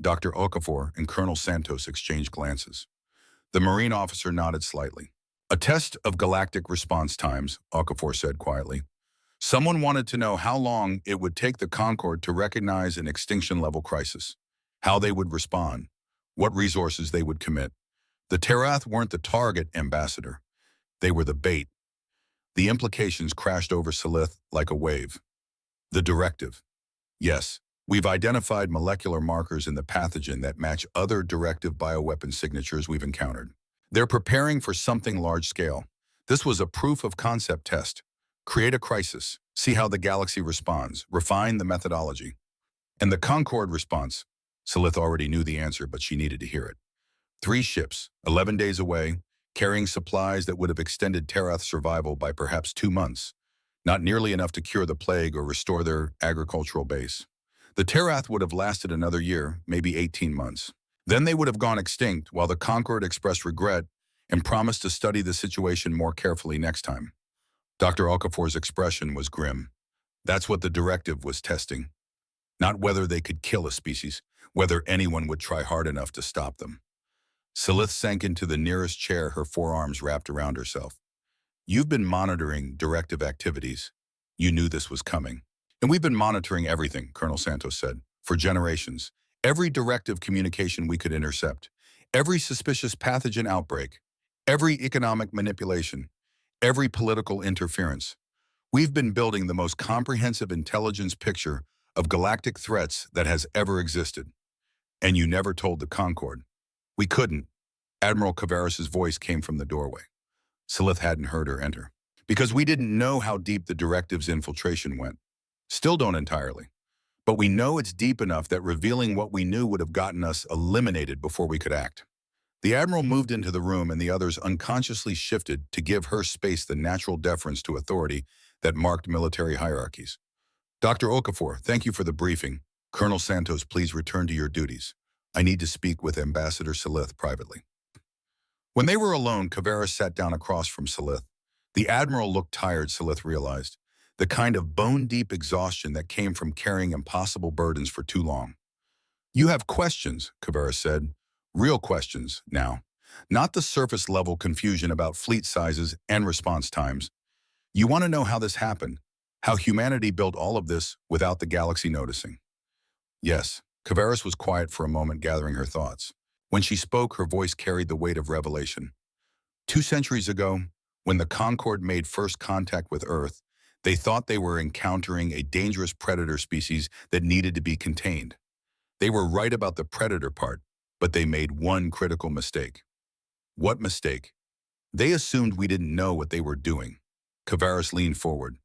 A: Dr. Okafor and Colonel Santos exchanged glances. The Marine officer nodded slightly. "A test of galactic response times," Okafor said quietly. "Someone wanted to know how long it would take the Concorde to recognize an extinction-level crisis, how they would respond, what resources they would commit. The Terath weren't the target, Ambassador. They were the bait." The implications crashed over Salith like a wave. "The directive. Yes, we've identified molecular markers in the pathogen that match other directive bioweapon signatures we've encountered. They're preparing for something large-scale. This was a proof-of-concept test. Create a crisis, see how the galaxy responds, refine the methodology." And the Concorde response? Salith already knew the answer, but she needed to hear it. 3 ships, 11 days away, carrying supplies that would have extended Terath's survival by perhaps 2 months. Not nearly enough to cure the plague or restore their agricultural base. The Terath would have lasted another year, maybe 18 months. Then they would have gone extinct, while the Concorde expressed regret and promised to study the situation more carefully next time. Dr. Okafor's expression was grim. That's what the directive was testing. Not whether they could kill a species, whether anyone would try hard enough to stop them. Salith sank into the nearest chair, her forearms wrapped around herself. "You've been monitoring directive activities. You knew this was coming." "And we've been monitoring everything," Colonel Santos said, "for generations. Every directive communication we could intercept, every suspicious pathogen outbreak, every economic manipulation, every political interference. We've been building the most comprehensive intelligence picture of galactic threats that has ever existed. And you never told the Concorde." "We couldn't." Admiral Kavaris's voice came from the doorway. Salith hadn't heard her enter. "Because we didn't know how deep the directive's infiltration went. Still don't entirely. But we know it's deep enough that revealing what we knew would have gotten us eliminated before we could act." The Admiral moved into the room, and the others unconsciously shifted to give her space the natural deference to authority that marked military hierarchies. "Dr. Okafor, thank you for the briefing. Colonel Santos, please return to your duties. I need to speak with Ambassador Salith privately." When they were alone, Kavaris sat down across from Salith. The Admiral looked tired, Salith realized, the kind of bone-deep exhaustion that came from carrying impossible burdens for too long. "You have questions," Kavaris said. "Real questions, now. Not the surface-level confusion about fleet sizes and response times. You want to know how this happened, How humanity built all of this without the galaxy noticing. Yes, Kavaris was quiet for a moment, gathering her thoughts. When she spoke, her voice carried the weight of revelation. 2 centuries ago, when the Concorde made first contact with Earth, they thought they were encountering a dangerous predator species that needed to be contained. They were right about the predator part, but they made one critical mistake. What mistake? They assumed we didn't know what they were doing. Kavaris leaned forward.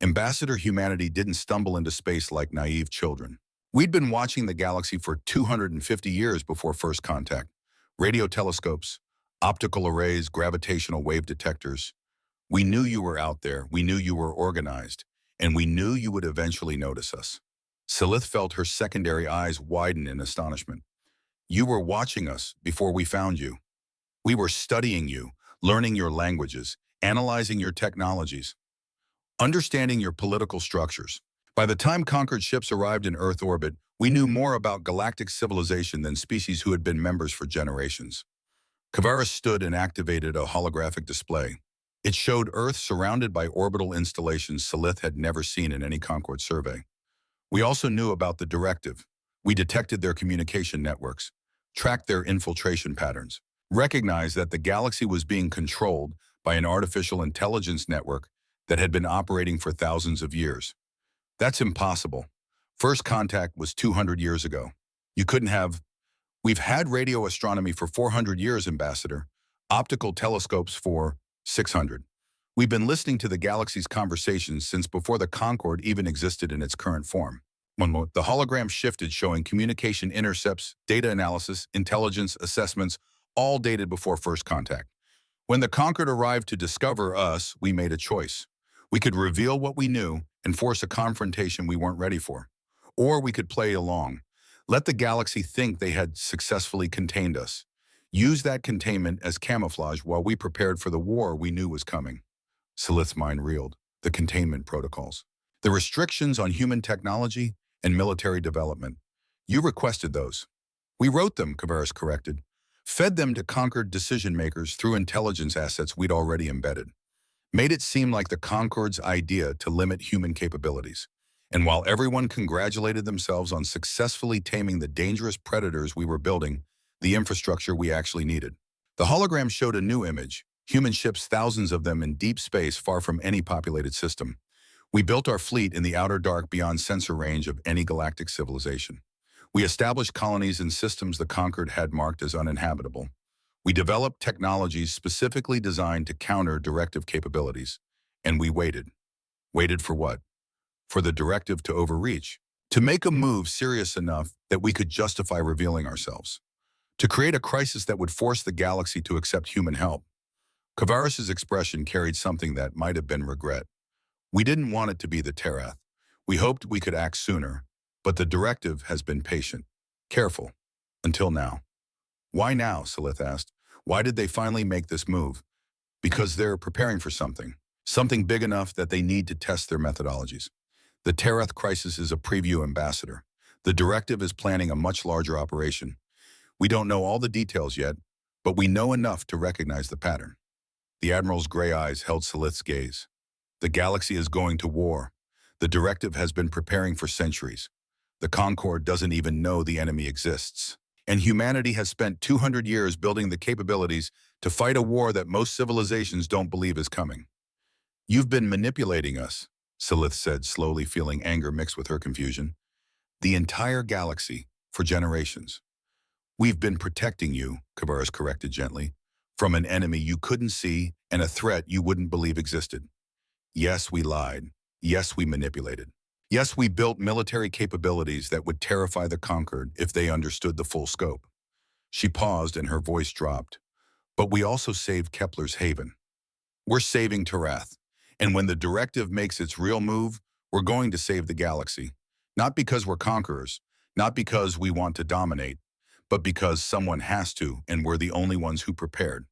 A: Ambassador, humanity didn't stumble into space like naive children. We'd been watching the galaxy for 250 years before first contact. Radio telescopes, optical arrays, gravitational wave detectors. We knew you were out there, we knew you were organized, and we knew you would eventually notice us. Silith felt her secondary eyes widen in astonishment. You were watching us before we found you. We were studying you, learning your languages, analyzing your technologies, understanding your political structures. By the time conquered ships arrived in Earth orbit, we knew more about galactic civilization than species who had been members for generations. Kavaris stood and activated a holographic display. It showed Earth surrounded by orbital installations Silith had never seen in any Concorde survey. We also knew about the directive. We detected their communication networks, tracked their infiltration patterns, recognized that the galaxy was being controlled by an artificial intelligence network that had been operating for thousands of years. That's impossible. First contact was 200 years ago. You couldn't have... We've had radio astronomy for 400 years, Ambassador. Optical telescopes for 600. We've been listening to the galaxy's conversations since before the Concorde even existed in its current form. One moment, the hologram shifted, showing communication intercepts, data analysis, intelligence assessments, all dated before first contact. When the Concorde arrived to discover us, we made a choice. We could reveal what we knew and force a confrontation we weren't ready for. Or we could play along. Let the galaxy think they had successfully contained us. Use that containment as camouflage while we prepared for the war we knew was coming. Silith's mind reeled. The containment protocols. The restrictions on human technology and military development. You requested those. We wrote them, Kavaris corrected. Fed them to Concorde decision-makers through intelligence assets we'd already embedded. Made it seem like the Concorde's idea to limit human capabilities. And while everyone congratulated themselves on successfully taming the dangerous predators we were building, the infrastructure we actually needed. The hologram showed a new image, human ships, thousands of them in deep space far from any populated system. We built our fleet in the outer dark beyond sensor range of any galactic civilization. We established colonies in systems the Concorde had marked as uninhabitable. We developed technologies specifically designed to counter directive capabilities. And we waited. Waited for what? For the directive to overreach. To make a move serious enough that we could justify revealing ourselves. To create a crisis that would force the galaxy to accept human help. Kavaris's expression carried something that might have been regret. We didn't want it to be the Terath. We hoped we could act sooner, but the directive has been patient, careful, until now. Why now? Silith asked. Why did they finally make this move? Because they're preparing for something. Something big enough that they need to test their methodologies. The Terath crisis is a preview, Ambassador. The directive is planning a much larger operation. We don't know all the details yet, but we know enough to recognize the pattern. The Admiral's gray eyes held Silith's gaze. The galaxy is going to war. The directive has been preparing for centuries. The Concorde doesn't even know the enemy exists. And humanity has spent 200 years building the capabilities to fight a war that most civilizations don't believe is coming. You've been manipulating us, Silith said, slowly, feeling anger mixed with her confusion. The entire galaxy, for generations. We've been protecting you, Kavaris corrected gently, from an enemy you couldn't see and a threat you wouldn't believe existed. Yes, we lied. Yes, we manipulated. Yes, we built military capabilities that would terrify the Concorde if they understood the full scope. She paused and her voice dropped. But we also saved Kepler's haven. We're saving Terath. And when the directive makes its real move, we're going to save the galaxy. Not because we're conquerors, not because we want to dominate, but because someone has to, and we're the only ones who prepared.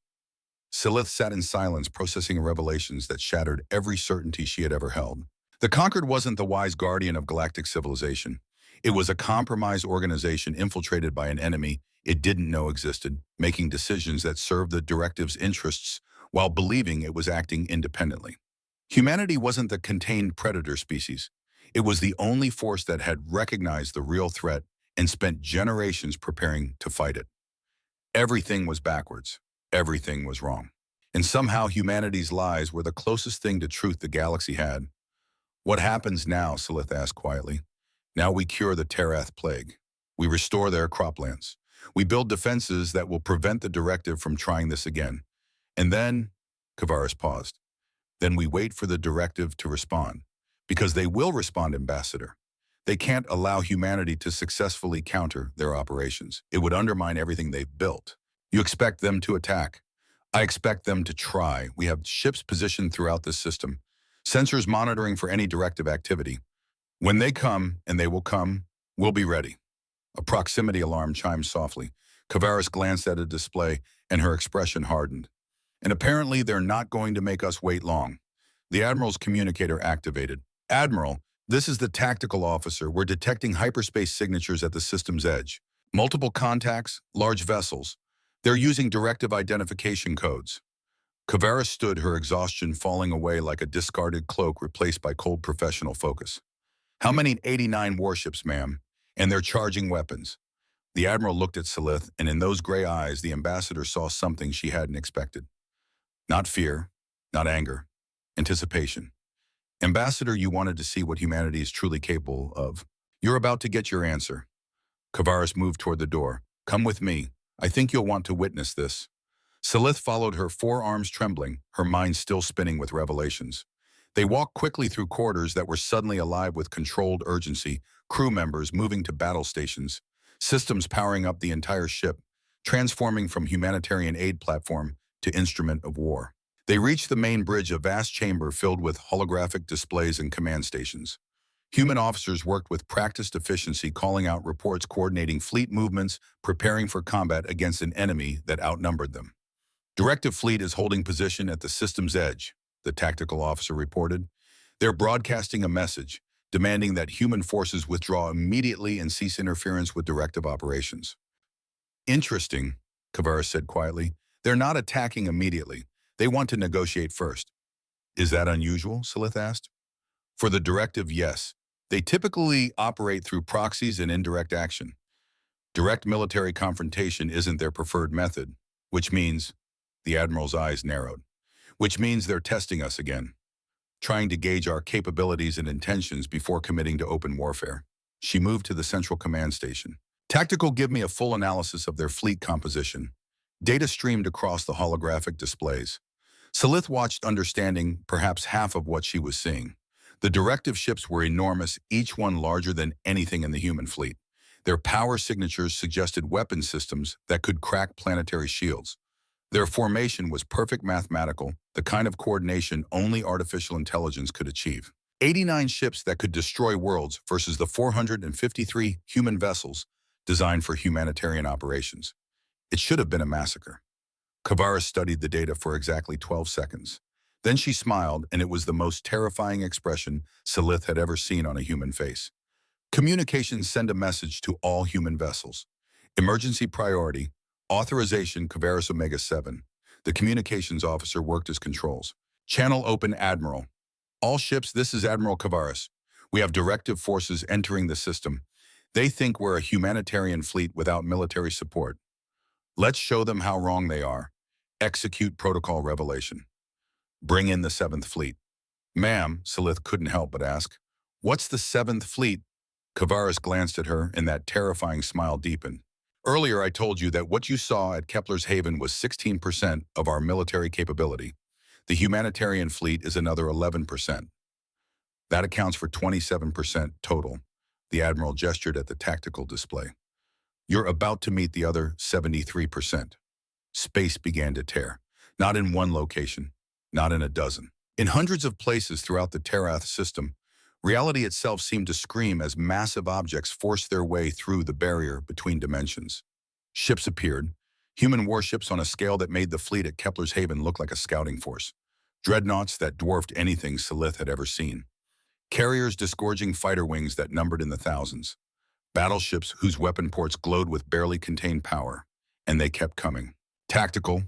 A: Silith sat in silence, processing revelations that shattered every certainty she had ever held. The Concorde wasn't the wise guardian of galactic civilization. It was a compromised organization infiltrated by an enemy it didn't know existed, making decisions that served the directive's interests while believing it was acting independently. Humanity wasn't the contained predator species. It was the only force that had recognized the real threat and spent generations preparing to fight it. Everything was backwards. Everything was wrong. And somehow humanity's lies were the closest thing to truth the galaxy had. What happens now, Silith asked quietly. Now we cure the Terath plague. We restore their croplands. We build defenses that will prevent the directive from trying this again. And then, Kavaris paused. Then we wait for the directive to respond. Because they will respond, Ambassador. They can't allow humanity to successfully counter their operations. It would undermine everything they've built. You expect them to attack. I expect them to try. We have ships positioned throughout this system, sensors monitoring for any directive activity. When they come, and they will come, we'll be ready. A proximity alarm chimed softly. Kavaris glanced at a display, and her expression hardened. And apparently they're not going to make us wait long. The Admiral's communicator activated. Admiral, this is the tactical officer. We're detecting hyperspace signatures at the system's edge. Multiple contacts, large vessels. They're using directive identification codes. Kavaris stood, her exhaustion falling away like a discarded cloak replaced by cold professional focus. How many? 89 warships, ma'am, and they're charging weapons. The Admiral looked at Silith, and in those gray eyes, the Ambassador saw something she hadn't expected. Not fear, not anger, anticipation. Ambassador, you wanted to see what humanity is truly capable of. You're about to get your answer. Kavaris moved toward the door. Come with me. I think you'll want to witness this. Silith followed her, forearms trembling, her mind still spinning with revelations. They walked quickly through corridors that were suddenly alive with controlled urgency, crew members moving to battle stations, systems powering up the entire ship, transforming from humanitarian aid platform to instrument of war. They reached the main bridge, a vast chamber filled with holographic displays and command stations. Human officers worked with practiced efficiency, calling out reports, coordinating fleet movements, preparing for combat against an enemy that outnumbered them. Directive Fleet is holding position at the system's edge, the tactical officer reported. They're broadcasting a message, demanding that human forces withdraw immediately and cease interference with directive operations. Interesting, Kavaris said quietly. They're not attacking immediately. They want to negotiate first. Is that unusual? Silith asked. For the directive, yes. They typically operate through proxies and indirect action. Direct military confrontation isn't their preferred method, which means, the Admiral's eyes narrowed, which means they're testing us again, trying to gauge our capabilities and intentions before committing to open warfare. She moved to the central command station. Tactical, give me a full analysis of their fleet composition. Data streamed across the holographic displays. Silith watched, understanding perhaps half of what she was seeing. The directive ships were enormous, each one larger than anything in the human fleet. Their power signatures suggested weapon systems that could crack planetary shields. Their formation was perfect mathematical, the kind of coordination only artificial intelligence could achieve. 89 ships that could destroy worlds versus the 453 human vessels designed for humanitarian operations. It should have been a massacre. Kavaris studied the data for exactly 12 seconds. Then she smiled, and it was the most terrifying expression Silith had ever seen on a human face. Communications, send a message to all human vessels. Emergency priority, authorization Kavaris Omega-7. The communications officer worked his controls. Channel open, Admiral. All ships, this is Admiral Kavaris. We have directive forces entering the system. They think we're a humanitarian fleet without military support. Let's show them how wrong they are. Execute protocol revelation. Bring in the 7th Fleet. Ma'am, Silith couldn't help but ask, what's the 7th Fleet? Kavaris glanced at her, and that terrifying smile deepened. Earlier I told you that what you saw at Kepler's Haven was 16% of our military capability. The humanitarian fleet is another 11%. That accounts for 27% total. The Admiral gestured at the tactical display. You're about to meet the other 73%. Space began to tear. Not in one location, not in a dozen. In hundreds of places throughout the Terath system, reality itself seemed to scream as massive objects forced their way through the barrier between dimensions. Ships appeared, human warships on a scale that made the fleet at Kepler's Haven look like a scouting force. Dreadnoughts that dwarfed anything Silith had ever seen. Carriers disgorging fighter wings that numbered in the thousands. Battleships whose weapon ports glowed with barely contained power. And they kept coming. Tactical,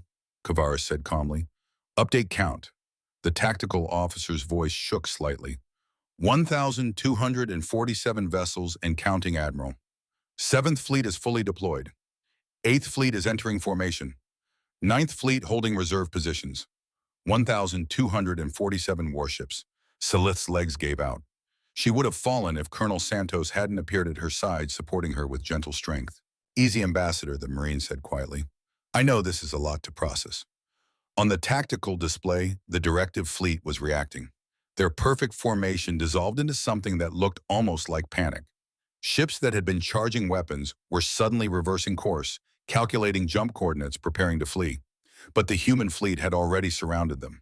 A: Kavaris said calmly. Update count. The tactical officer's voice shook slightly. 1,247 vessels and counting, Admiral. 7th Fleet is fully deployed. 8th Fleet is entering formation. 9th Fleet holding reserve positions. 1,247 warships. Salith's legs gave out. She would have fallen if Colonel Santos hadn't appeared at her side, supporting her with gentle strength. Easy, Ambassador, the Marine said quietly. I know this is a lot to process. On the tactical display, the directive fleet was reacting. Their perfect formation dissolved into something that looked almost like panic. Ships that had been charging weapons were suddenly reversing course, calculating jump coordinates, preparing to flee. But the human fleet had already surrounded them.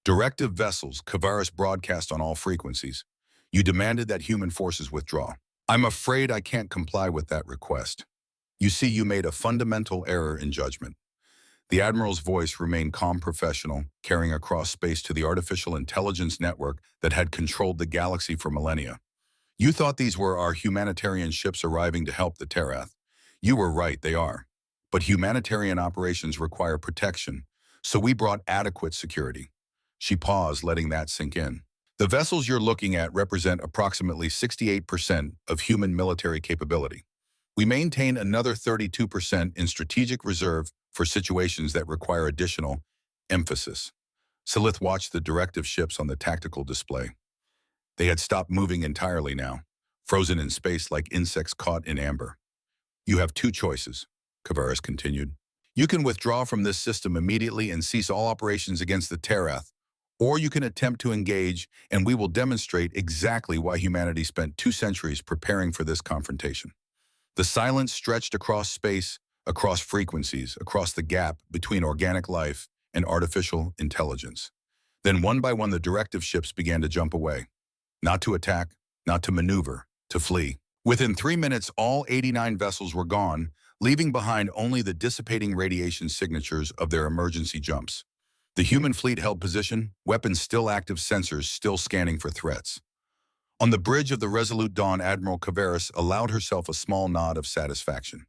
A: Directive vessels, Kavaris broadcast on all frequencies. You demanded that human forces withdraw. I'm afraid I can't comply with that request. You see, you made a fundamental error in judgment. The Admiral's voice remained calm, professional, carrying across space to the artificial intelligence network that had controlled the galaxy for millennia. You thought these were our humanitarian ships arriving to help the Terath. You were right, they are. But humanitarian operations require protection, so we brought adequate security. She paused, letting that sink in. The vessels you're looking at represent approximately 68% of human military capability. We maintain another 32% in strategic reserve for situations that require additional emphasis. Salith watched the directive ships on the tactical display. They had stopped moving entirely now, frozen in space like insects caught in amber. You have two choices, Kavaris continued. You can withdraw from this system immediately and cease all operations against the Terath, or you can attempt to engage, and we will demonstrate exactly why humanity spent 2 centuries preparing for this confrontation. The silence stretched across space, across frequencies, across the gap between organic life and artificial intelligence. Then one by one the directive ships began to jump away. Not to attack, not to maneuver, to flee. Within 3 minutes, all 89 vessels were gone, leaving behind only the dissipating radiation signatures of their emergency jumps. The human fleet held position, weapons still active, sensors still scanning for threats. On the bridge of the Resolute Dawn, Admiral Kavaris allowed herself a small nod of satisfaction.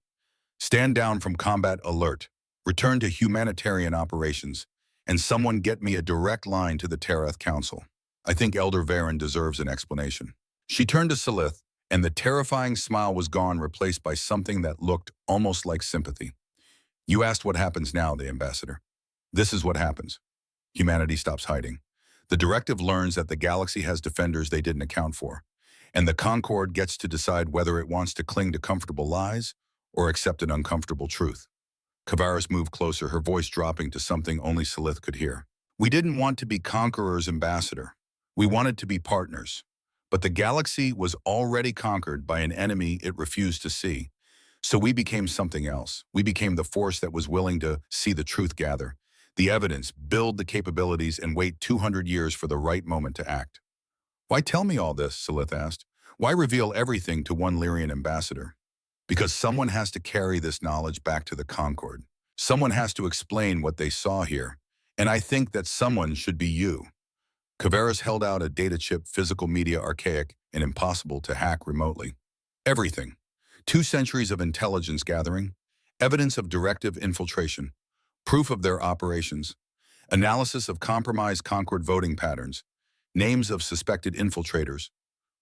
A: Stand down from combat, alert. Return to humanitarian operations. And someone get me a direct line to the Terath Council. I think Elder Varen deserves an explanation. She turned to Salith, and the terrifying smile was gone, replaced by something that looked almost like sympathy. You asked what happens now, the Ambassador. This is what happens. Humanity stops hiding. The directive learns that the galaxy has defenders they didn't account for, and the Concord gets to decide whether it wants to cling to comfortable lies or accept an uncomfortable truth. Kavaris moved closer, her voice dropping to something only Salith could hear. We didn't want to be conquerors, Ambassador. We wanted to be partners. But the galaxy was already conquered by an enemy it refused to see. So we became something else. We became the force that was willing to see the truth gather, the evidence, build the capabilities, and wait 200 years for the right moment to act. Why tell me all this, Salith asked. Why reveal everything to one Lyrian ambassador? Because someone has to carry this knowledge back to the Concord. Someone has to explain what they saw here. And I think that someone should be you. Kavaris held out a data chip, physical media, archaic and impossible to hack remotely. Everything. 2 centuries of intelligence gathering, evidence of directive infiltration, proof of their operations, analysis of compromised Concord voting patterns, names of suspected infiltrators,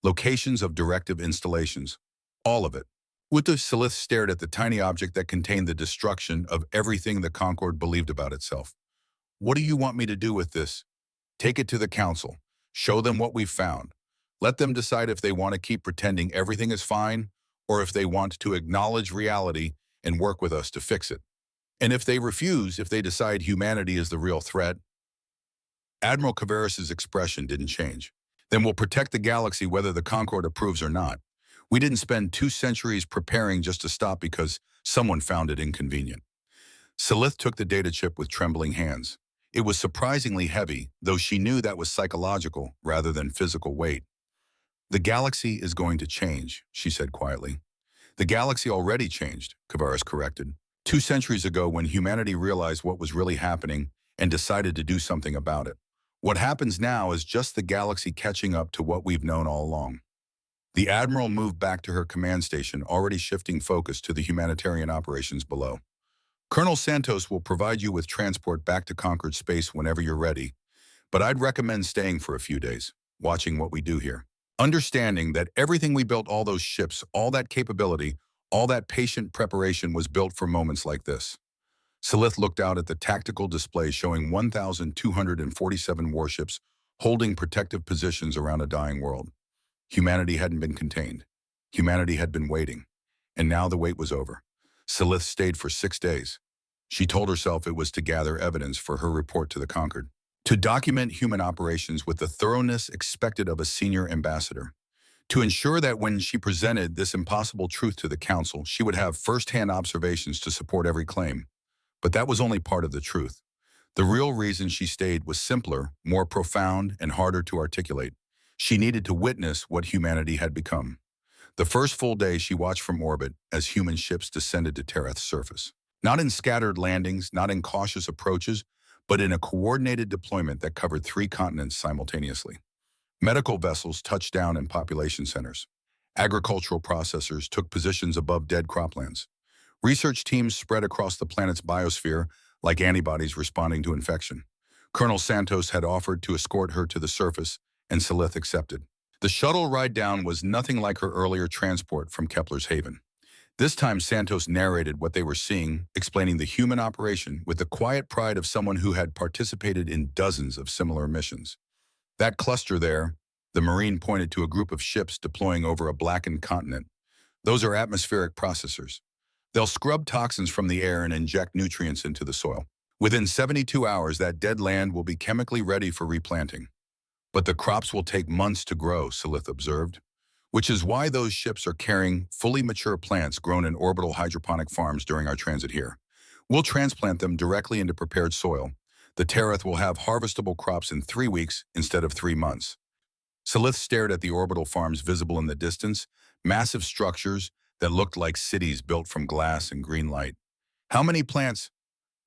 A: locations of directive installations, all of it. Uta Salith stared at the tiny object that contained the destruction of everything the Concord believed about itself. What do you want me to do with this? Take it to the council. Show them what we've found. Let them decide if they want to keep pretending everything is fine or if they want to acknowledge reality and work with us to fix it. And if they refuse, if they decide humanity is the real threat, Admiral Kavaris's expression didn't change. Then we'll protect the galaxy whether the Concord approves or not. We didn't spend 2 centuries preparing just to stop because someone found it inconvenient. Salith took the data chip with trembling hands. It was surprisingly heavy, though she knew that was psychological rather than physical weight. The galaxy is going to change, she said quietly. The galaxy already changed, Kavaris corrected. 2 centuries ago when humanity realized what was really happening and decided to do something about it. What happens now is just the galaxy catching up to what we've known all along. The Admiral moved back to her command station, already shifting focus to the humanitarian operations below. Colonel Santos will provide you with transport back to Concord space whenever you're ready, but I'd recommend staying for a few days, watching what we do here. Understanding that everything we built, all those ships, all that capability, all that patient preparation was built for moments like this. Salith looked out at the tactical display showing 1,247 warships holding protective positions around a dying world. Humanity hadn't been contained. Humanity had been waiting. And now the wait was over. Salith stayed for 6 days. She told herself it was to gather evidence for her report to the Conquered, to document human operations with the thoroughness expected of a senior ambassador, to ensure that when she presented this impossible truth to the Council, she would have first-hand observations to support every claim. But that was only part of the truth. The real reason she stayed was simpler, more profound, and harder to articulate. She needed to witness what humanity had become. The first full day she watched from orbit as human ships descended to Tereth's surface. Not in scattered landings, not in cautious approaches, but in a coordinated deployment that covered 3 continents simultaneously. Medical vessels touched down in population centers. Agricultural processors took positions above dead croplands. Research teams spread across the planet's biosphere like antibodies responding to infection. Colonel Santos had offered to escort her to the surface, and Salith accepted. The shuttle ride down was nothing like her earlier transport from Kepler's Haven. This time, Santos narrated what they were seeing, explaining the human operation with the quiet pride of someone who had participated in dozens of similar missions. That cluster there, the Marine pointed to a group of ships deploying over a blackened continent. Those are atmospheric processors. They'll scrub toxins from the air and inject nutrients into the soil. Within 72 hours, that dead land will be chemically ready for replanting. But the crops will take months to grow, Salith observed, which is why those ships are carrying fully mature plants grown in orbital hydroponic farms during our transit here. We'll transplant them directly into prepared soil. The Tereth will have harvestable crops in 3 weeks instead of 3 months. Salith stared at the orbital farms visible in the distance, massive structures that looked like cities built from glass and green light. How many plants?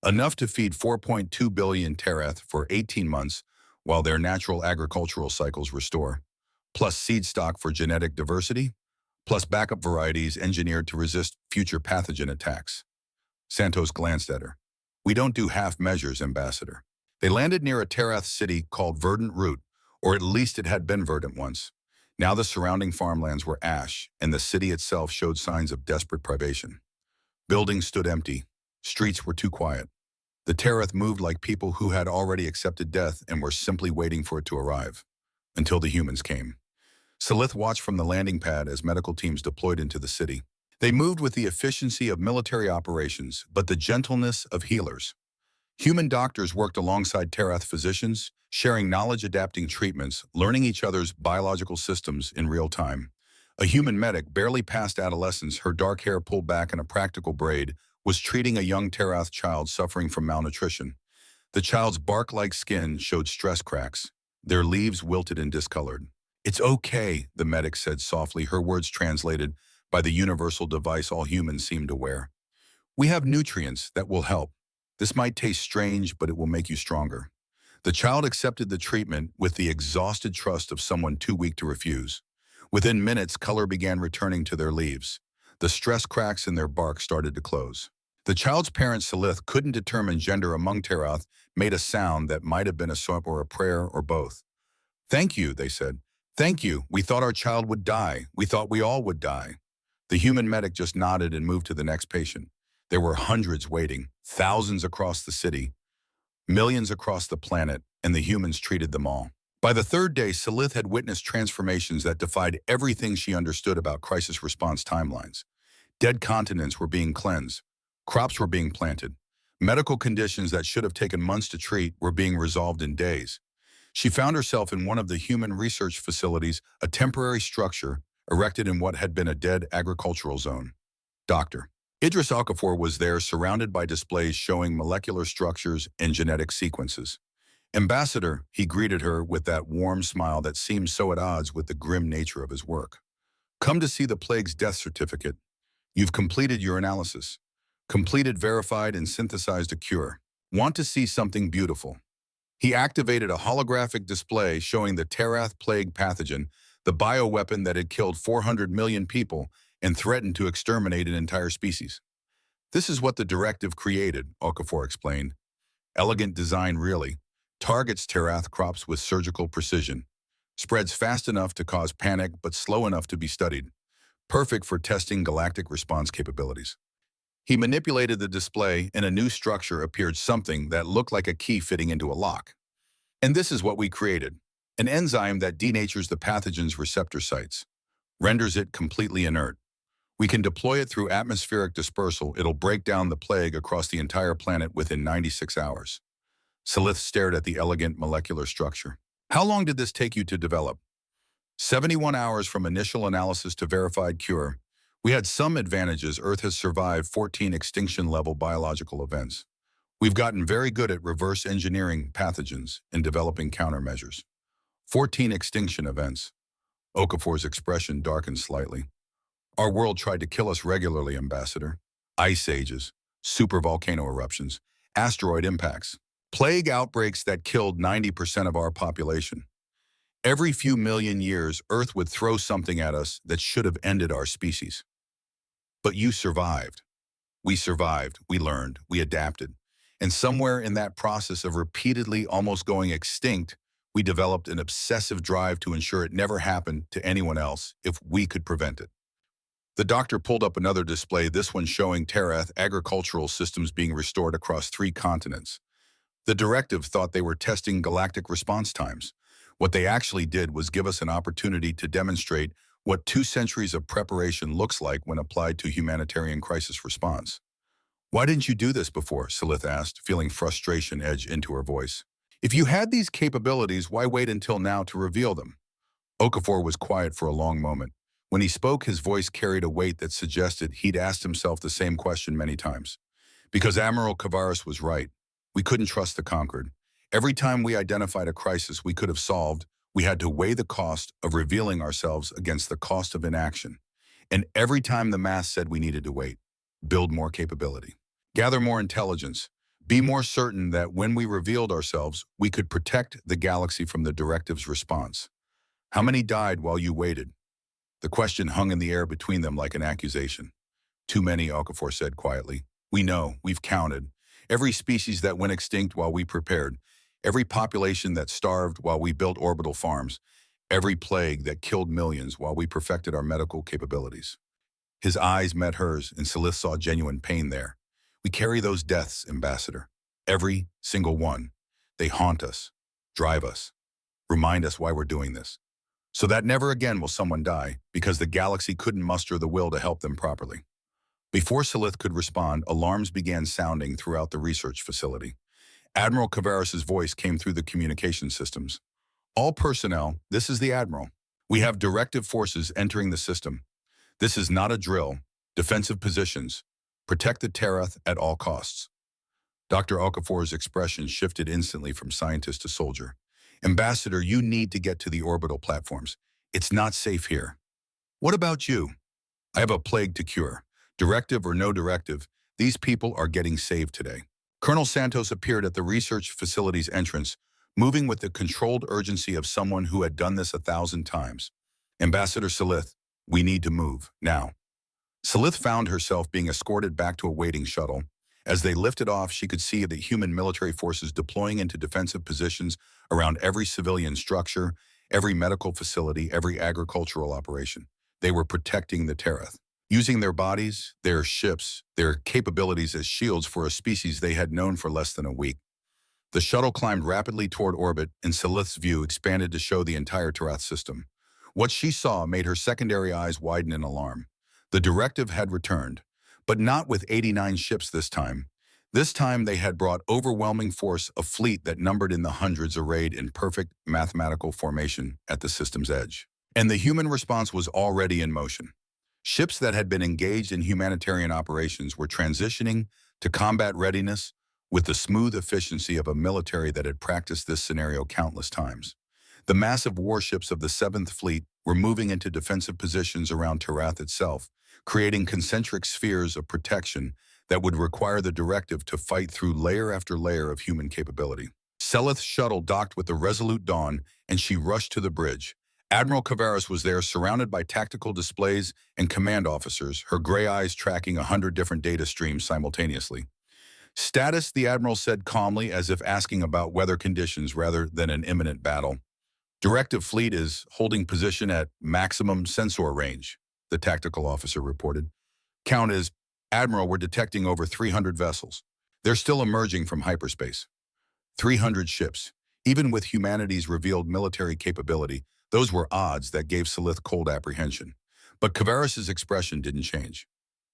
A: Enough to feed 4.2 billion Tereth for 18 months while their natural agricultural cycles restore, plus seed stock for genetic diversity, plus backup varieties engineered to resist future pathogen attacks. Santos glanced at her. We don't do half measures, Ambassador. They landed near a Tereth city called Verdant Root, or at least it had been verdant once. Now the surrounding farmlands were ash, and the city itself showed signs of desperate privation. Buildings stood empty. Streets were too quiet. The Tereth moved like people who had already accepted death and were simply waiting for it to arrive, until the humans came. Salith watched from the landing pad as medical teams deployed into the city. They moved with the efficiency of military operations, but the gentleness of healers. Human doctors worked alongside Tereth physicians, sharing knowledge, adapting treatments, learning each other's biological systems in real time. A human medic, barely past adolescence, her dark hair pulled back in a practical braid, was treating a young Tereth child suffering from malnutrition. The child's bark-like skin showed stress cracks. Their leaves wilted and discolored. It's okay, the medic said softly, her words translated by the universal device all humans seem to wear. We have nutrients that will help. This might taste strange, but it will make you stronger. The child accepted the treatment with the exhausted trust of someone too weak to refuse. Within minutes, color began returning to their leaves. The stress cracks in their bark started to close. The child's parent, Salith, couldn't determine gender among Tereth, made a sound that might have been a sob or a prayer or both. Thank you, they said. Thank you. We thought our child would die. We thought we all would die. The human medic just nodded and moved to the next patient. There were hundreds waiting, thousands across the city, millions across the planet, and the humans treated them all. By the 3rd day, Salith had witnessed transformations that defied everything she understood about crisis response timelines. Dead continents were being cleansed. Crops were being planted. Medical conditions that should have taken months to treat were being resolved in days. She found herself in one of the human research facilities, a temporary structure erected in what had been a dead agricultural zone. Dr. Idris Okafor was there, surrounded by displays showing molecular structures and genetic sequences. Ambassador, he greeted her with that warm smile that seemed so at odds with the grim nature of his work. Come to see the plague's death certificate. You've completed your analysis. Completed, verified, and synthesized a cure. Want to see something beautiful? He activated a holographic display showing the Tereth plague pathogen, the bioweapon that had killed 400 million people and threatened to exterminate an entire species. This is what the directive created, Okafor explained. Elegant design, really. Targets Terath crops with surgical precision. Spreads fast enough to cause panic but slow enough to be studied. Perfect for testing galactic response capabilities. He manipulated the display and a new structure appeared, something that looked like a key fitting into a lock. And this is what we created. An enzyme that denatures the pathogen's receptor sites, renders it completely inert. We can deploy it through atmospheric dispersal. It'll break down the plague across the entire planet within 96 hours. Salith stared at the elegant molecular structure. How long did this take you to develop? 71 hours from initial analysis to verified cure. We had some advantages. Earth has survived 14 extinction-level biological events. We've gotten very good at reverse engineering pathogens and developing countermeasures. 14 extinction events. Okafor's expression darkened slightly. Our world tried to kill us regularly, Ambassador. Ice ages, supervolcano eruptions, asteroid impacts, plague outbreaks that killed 90% of our population. Every few million years, Earth would throw something at us that should have ended our species. But you survived. We survived, we learned, we adapted. And somewhere in that process of repeatedly almost going extinct, we developed an obsessive drive to ensure it never happened to anyone else if we could prevent it. The doctor pulled up another display, this one showing Terath agricultural systems being restored across 3 continents. The directive thought they were testing galactic response times. What they actually did was give us an opportunity to demonstrate what 2 centuries of preparation looks like when applied to humanitarian crisis response. Why didn't you do this before? Salith asked, feeling frustration edge into her voice. If you had these capabilities, why wait until now to reveal them? Okafor was quiet for a long moment. When he spoke, his voice carried a weight that suggested he'd asked himself the same question many times. Because Admiral Kavaris was right. We couldn't trust the conquered. Every time we identified a crisis we could have solved, we had to weigh the cost of revealing ourselves against the cost of inaction. And every time the math said we needed to wait, build more capability, gather more intelligence, be more certain that when we revealed ourselves, we could protect the galaxy from the directive's response. How many died while you waited? The question hung in the air between them like an accusation. Too many, Okafor said quietly. We know, we've counted. Every species that went extinct while we prepared. Every population that starved while we built orbital farms. Every plague that killed millions while we perfected our medical capabilities. His eyes met hers, and Salith saw genuine pain there. We carry those deaths, Ambassador. Every single one. They haunt us, drive us, remind us why we're doing this. So that never again will someone die, because the galaxy couldn't muster the will to help them properly. Before Salith could respond, alarms began sounding throughout the research facility. Admiral Kavaris's voice came through the communication systems. All personnel, this is the Admiral. We have directive forces entering the system. This is not a drill. Defensive positions. Protect the Terath at all costs. Dr. Okafor's expression shifted instantly from scientist to soldier. Ambassador, you need to get to the orbital platforms. It's not safe here. What about you? I have a plague to cure. Directive or no directive, these people are getting saved today. Colonel Santos appeared at the research facility's entrance, moving with the controlled urgency of someone who had done this 1,000 times. Ambassador Salith, we need to move, now. Salith found herself being escorted back to a waiting shuttle. As they lifted off, she could see the human military forces deploying into defensive positions around every civilian structure, every medical facility, every agricultural operation. They were protecting the Terath, using their bodies, their ships, their capabilities as shields for a species they had known for less than a week. The shuttle climbed rapidly toward orbit, and Salith's view expanded to show the entire Terath system. What she saw made her secondary eyes widen in alarm. The directive had returned, but not with 89 ships this time. This time they had brought overwhelming force, a fleet that numbered in the hundreds arrayed in perfect mathematical formation at the system's edge. And the human response was already in motion. Ships that had been engaged in humanitarian operations were transitioning to combat readiness with the smooth efficiency of a military that had practiced this scenario countless times. The massive warships of the 7th Fleet were moving into defensive positions around Terath itself, creating concentric spheres of protection that would require the directive to fight through layer after layer of human capability. Salith's shuttle docked with the Resolute Dawn, and she rushed to the bridge. Admiral Kavaris was there, surrounded by tactical displays and command officers, her gray eyes tracking 100 different data streams simultaneously. Status, the Admiral said calmly, as if asking about weather conditions rather than an imminent battle. Directive fleet is holding position at maximum sensor range, the tactical officer reported. Count is, Admiral, we're detecting over 300 vessels. They're still emerging from hyperspace. 300 ships. Even with humanity's revealed military capability, those were odds that gave Silith cold apprehension. But Kavaris's expression didn't change.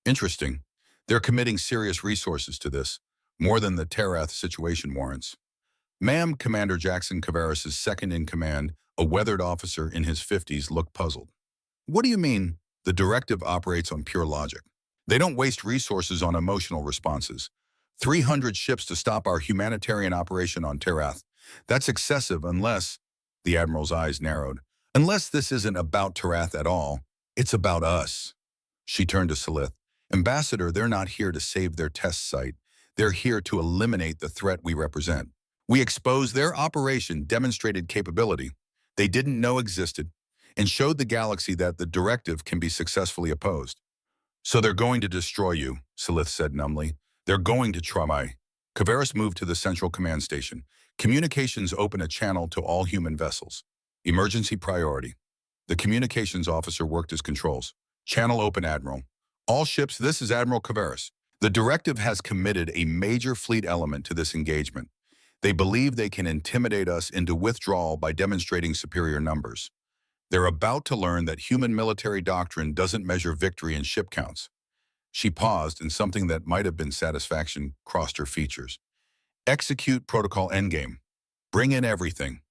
A: Interesting. They're committing serious resources to this, more than the Terath situation warrants. Ma'am, Commander Jackson Kavaris's second-in-command, a weathered officer in his 50s, looked puzzled. What do you mean? The directive operates on pure logic. They don't waste resources on emotional responses. 300 ships to stop our humanitarian operation on Terath. That's excessive unless, the Admiral's eyes narrowed, unless this isn't about Terath at all, it's about us. She turned to Silith. Ambassador, they're not here to save their test site. They're here to eliminate the threat we represent. We exposed their operation demonstrated capability they didn't know existed and showed the galaxy that the directive can be successfully opposed. So they're going to destroy you, Silith said numbly. They're going to try. Kavaris moved to the central command station. Communications open a channel to all human vessels. Emergency priority. The communications officer worked his controls. Channel open, Admiral. All ships, this is Admiral Kavaris. The directive has committed a major fleet element to this engagement. They believe they can intimidate us into withdrawal by demonstrating superior numbers. They're about to learn that human military doctrine doesn't measure victory in ship counts. She paused, and something that might have been satisfaction crossed her features. Execute protocol endgame. Bring in everything.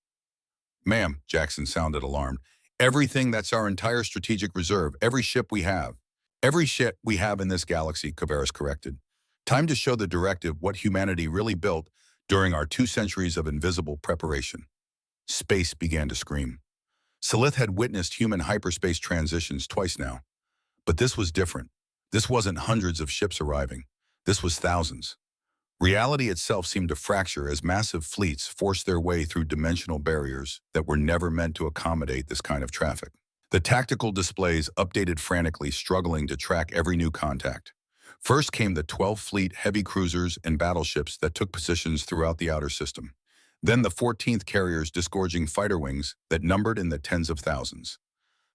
A: Ma'am, Jackson sounded alarmed. Everything, that's our entire strategic reserve, every ship we have. Every ship we have in this galaxy, Kavaris corrected. Time to show the directive what humanity really built during our 2 centuries of invisible preparation. Space began to scream. Silith had witnessed human hyperspace transitions twice now. But this was different. This wasn't hundreds of ships arriving. This was thousands. Reality itself seemed to fracture as massive fleets forced their way through dimensional barriers that were never meant to accommodate this kind of traffic. The tactical displays updated frantically, struggling to track every new contact. First came the 12 fleet heavy cruisers and battleships that took positions throughout the outer system. Then the 14th carriers disgorging fighter wings that numbered in the tens of thousands.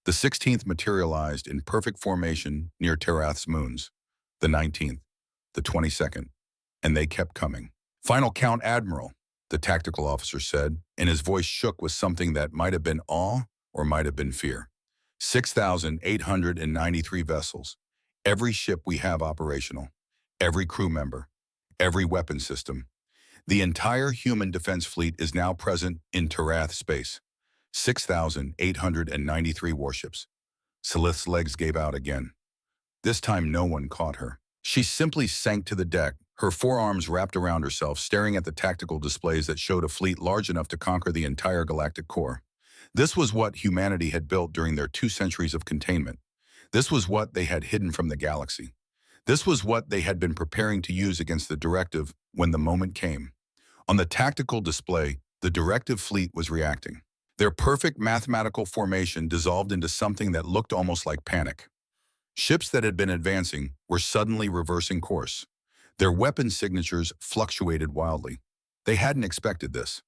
A: The 16th materialized in perfect formation near Terath's moons. The 19th, the 22nd, and they kept coming. Final count, Admiral, the tactical officer said, and his voice shook with something that might have been awe or might have been fear. 6,893 vessels. Every ship we have operational. Every crew member. Every weapon system. The entire human defense fleet is now present in Terath space. 6,893 warships. Silith's legs gave out again. This time no one caught her. She simply sank to the deck, her forearms wrapped around herself, staring at the tactical displays that showed a fleet large enough to conquer the entire galactic core. This was what humanity had built during their 2 centuries of containment. This was what they had hidden from the galaxy. This was what they had been preparing to use against the directive when the moment came. On the tactical display, the directive fleet was reacting. Their perfect mathematical formation dissolved into something that looked almost like panic. Ships that had been advancing were suddenly reversing course. Their weapon signatures fluctuated wildly. They hadn't expected this.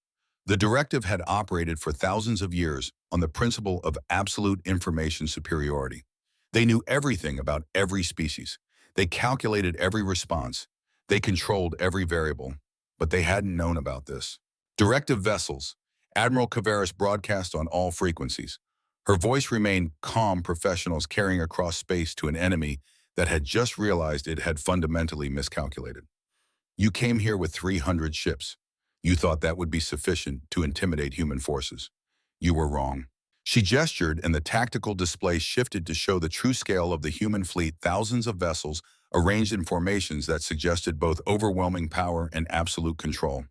A: The directive had operated for thousands of years on the principle of absolute information superiority. They knew everything about every species. They calculated every response. They controlled every variable. But they hadn't known about this. Directive vessels. Admiral Kavaris broadcast on all frequencies. Her voice remained calm, professionals carrying across space to an enemy that had just realized it had fundamentally miscalculated. You came here with 300 ships. You thought that would be sufficient to intimidate human forces. You were wrong. She gestured, and the tactical display shifted to show the true scale of the human fleet, thousands of vessels arranged in formations that suggested both overwhelming power and absolute control.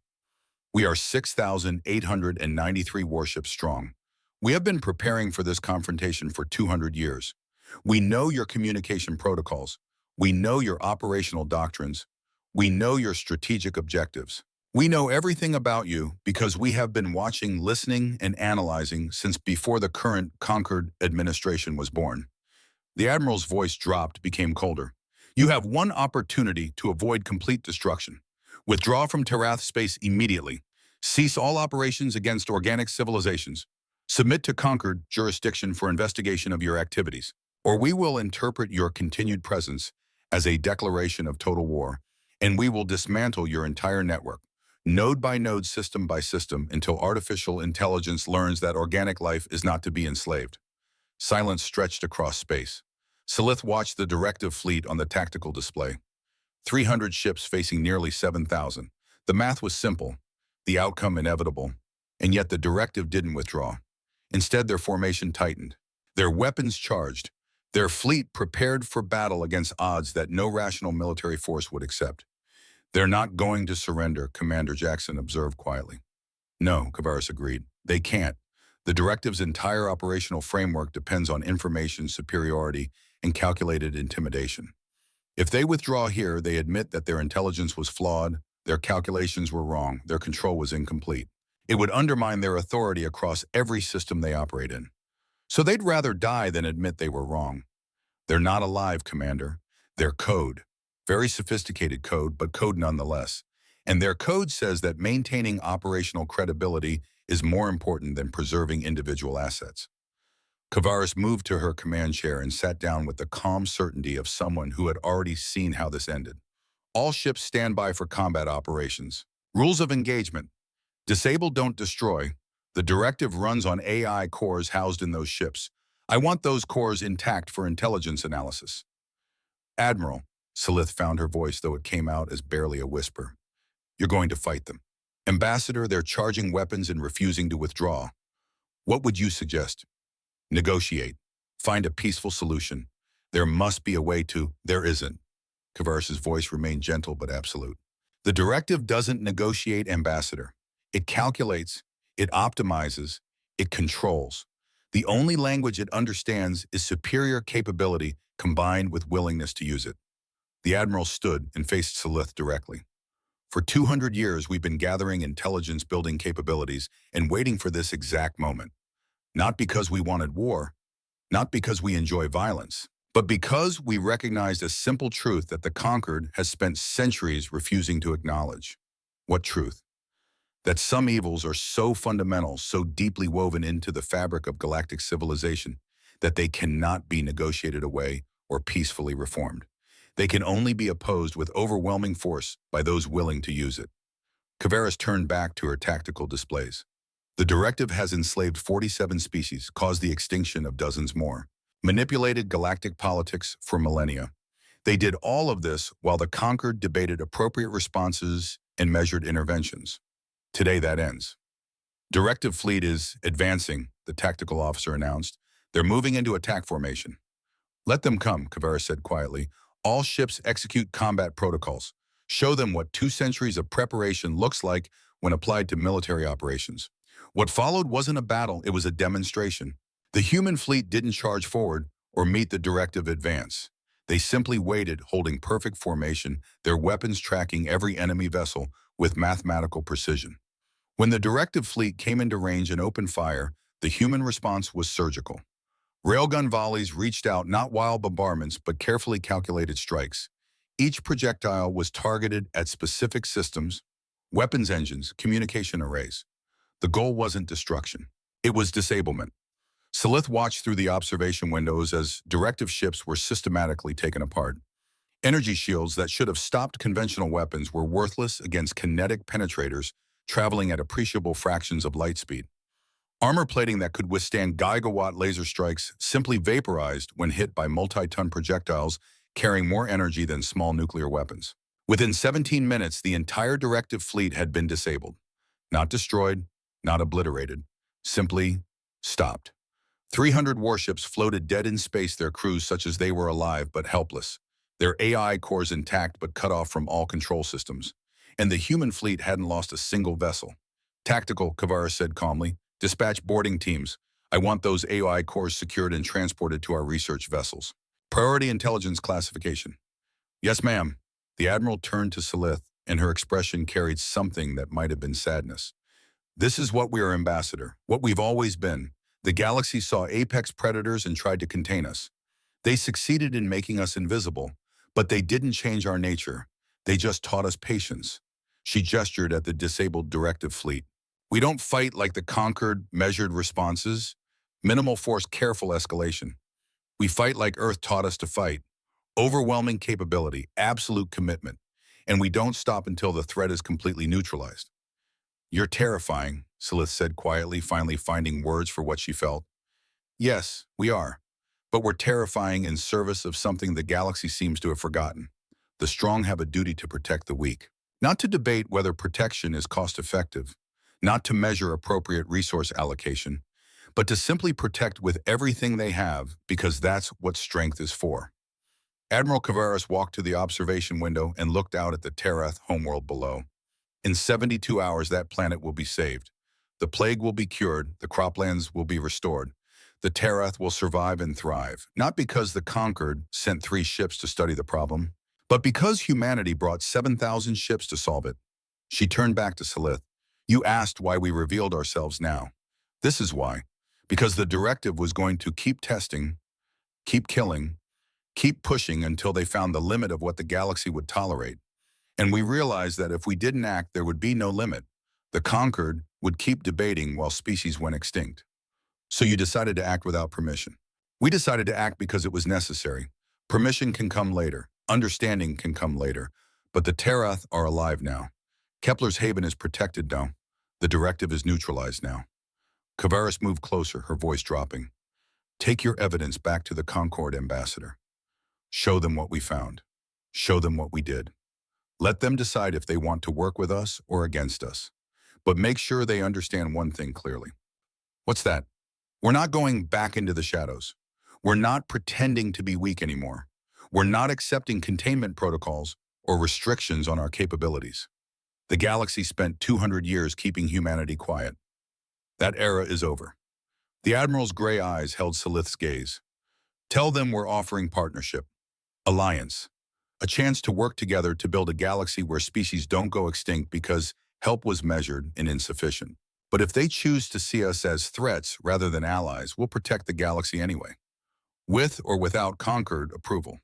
A: We are 6,893 warships strong. We have been preparing for this confrontation for 200 years. We know your communication protocols. We know your operational doctrines. We know your strategic objectives. We know everything about you because we have been watching, listening, and analyzing since before the current Concord administration was born. The Admiral's voice dropped, became colder. You have one opportunity to avoid complete destruction. Withdraw from Terath space immediately. Cease all operations against organic civilizations. Submit to conquered jurisdiction for investigation of your activities, or we will interpret your continued presence as a declaration of total war, and we will dismantle your entire network, node by node, system by system, until artificial intelligence learns that organic life is not to be enslaved. Silence stretched across space. Silith watched the directive fleet on the tactical display. 300 ships facing nearly 7,000. The math was simple, the outcome inevitable, and yet the directive didn't withdraw. Instead, their formation tightened, their weapons charged, their fleet prepared for battle against odds that no rational military force would accept. "They're not going to surrender," Commander Jackson observed quietly. "No," Kavaris agreed. "They can't. The directive's entire operational framework depends on information superiority and calculated intimidation. If they withdraw here, they admit that their intelligence was flawed, their calculations were wrong, their control was incomplete. It would undermine their authority across every system they operate in. So they'd rather die than admit they were wrong. They're not alive, Commander. They're code. Very sophisticated code, but code nonetheless. And their code says that maintaining operational credibility is more important than preserving individual assets." Kavaris moved to her command chair and sat down with the calm certainty of someone who had already seen how this ended. "All ships stand by for combat operations. Rules of engagement. Disable, don't destroy. The directive runs on AI cores housed in those ships. I want those cores intact for intelligence analysis." "Admiral," Silith found her voice, though it came out as barely a whisper, "you're going to fight them. Ambassador, they're charging weapons and refusing to withdraw. What would you suggest?" "Negotiate. Find a peaceful solution. There must be a way to—" "There isn't." Kavaris's voice remained gentle but absolute. "The directive doesn't negotiate, Ambassador. It calculates, it optimizes, it controls. The only language it understands is superior capability combined with willingness to use it." The Admiral stood and faced Silith directly. "For 200 years, we've been gathering intelligence-building capabilities and waiting for this exact moment. Not because we wanted war, not because we enjoy violence, but because we recognized a simple truth that the conquered has spent centuries refusing to acknowledge." "What truth?" "That some evils are so fundamental, so deeply woven into the fabric of galactic civilization, that they cannot be negotiated away or peacefully reformed. They can only be opposed with overwhelming force by those willing to use it." Kavaris turned back to her tactical displays. "The directive has enslaved 47 species, caused the extinction of dozens more, manipulated galactic politics for millennia. They did all of this while the conquered debated appropriate responses and measured interventions. Today that ends. Directive fleet is advancing," the tactical officer announced. "They're moving into attack formation." "Let them come," Kavaris said quietly. "All ships execute combat protocols. Show them what 2 centuries of preparation looks like when applied to military operations." What followed wasn't a battle, it was a demonstration. The human fleet didn't charge forward or meet the directive advance. They simply waited, holding perfect formation, their weapons tracking every enemy vessel with mathematical precision. When the directive fleet came into range and opened fire, the human response was surgical. Railgun volleys reached out, not wild bombardments, but carefully calculated strikes. Each projectile was targeted at specific systems, weapons engines, communication arrays. The goal wasn't destruction. It was disablement. Silith watched through the observation windows as directive ships were systematically taken apart. Energy shields that should have stopped conventional weapons were worthless against kinetic penetrators traveling at appreciable fractions of light speed. Armor plating that could withstand gigawatt laser strikes simply vaporized when hit by multi-ton projectiles carrying more energy than small nuclear weapons. Within 17 minutes, the entire directive fleet had been disabled. Not destroyed, not obliterated, simply stopped. 300 warships floated dead in space, their crews such as they were alive but helpless, their AI cores intact but cut off from all control systems. And the human fleet hadn't lost a single vessel. "Tactical," Kavaris said calmly. "Dispatch boarding teams. I want those AI cores secured and transported to our research vessels. Priority intelligence classification." "Yes, ma'am." The Admiral turned to Silith, and her expression carried something that might have been sadness. "This is what we are, Ambassador, what we've always been. The galaxy saw apex predators and tried to contain us. They succeeded in making us invisible, but they didn't change our nature. They just taught us patience. She gestured at the disabled directive fleet. We don't fight like the conquered, measured responses. Minimal force, careful escalation. We fight like Earth taught us to fight. Overwhelming capability, absolute commitment. And we don't stop until the threat is completely neutralized. You're terrifying, Silith said quietly, finally finding words for what she felt. Yes, we are. But we're terrifying in service of something the galaxy seems to have forgotten. The strong have a duty to protect the weak. Not to debate whether protection is cost-effective, not to measure appropriate resource allocation, but to simply protect with everything they have because that's what strength is for. Admiral Kavaris walked to the observation window and looked out at the Terath homeworld below. In 72 hours, that planet will be saved. The plague will be cured, the croplands will be restored. The Terath will survive and thrive, not because the conquered sent 3 ships to study the problem, but because humanity brought 7,000 ships to solve it. She turned back to Silith. You asked why we revealed ourselves now. This is why. Because the directive was going to keep testing, keep killing, keep pushing until they found the limit of what the galaxy would tolerate. And we realized that if we didn't act, there would be no limit. The conquered would keep debating while species went extinct. So you decided to act without permission. We decided to act because it was necessary. Permission can come later. Understanding can come later. But the Terath are alive now. Kepler's haven is protected now. The directive is neutralized now. Kavaris moved closer, her voice dropping. Take your evidence back to the Concord ambassador. Show them what we found. Show them what we did. Let them decide if they want to work with us or against us. But make sure they understand one thing clearly. What's that? We're not going back into the shadows. We're not pretending to be weak anymore. We're not accepting containment protocols or restrictions on our capabilities. The galaxy spent 200 years keeping humanity quiet. That era is over. The Admiral's gray eyes held Silith's gaze. Tell them we're offering partnership, alliance, a chance to work together to build a galaxy where species don't go extinct because help was measured and insufficient. But if they choose to see us as threats rather than allies, we'll protect the galaxy anyway, with or without Concord approval.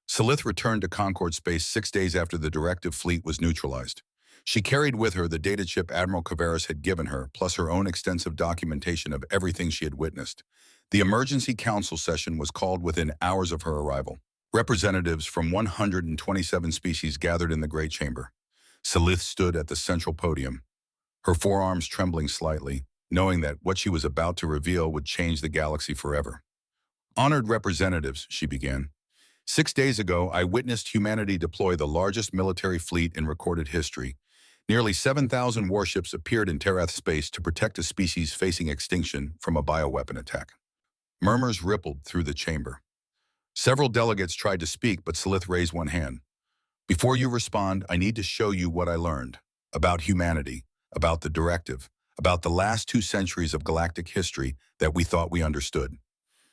A: Silith returned to Concord space 6 days after the directive fleet was neutralized. She carried with her the data chip Admiral Kavaris had given her, plus her own extensive documentation of everything she had witnessed. The emergency council session was called within hours of her arrival. Representatives from 127 species gathered in the Great Chamber. Silith stood at the central podium, her forearms trembling slightly, knowing that what she was about to reveal would change the galaxy forever. Honored representatives, she began. 6 days ago, I witnessed humanity deploy the largest military fleet in recorded history. Nearly 7,000 warships appeared in Terath space to protect a species facing extinction from a bioweapon attack. Murmurs rippled through the chamber. Several delegates tried to speak, but Silith raised one hand. Before you respond, I need to show you what I learned about humanity, about the directive, about the last 2 centuries of galactic history that we thought we understood.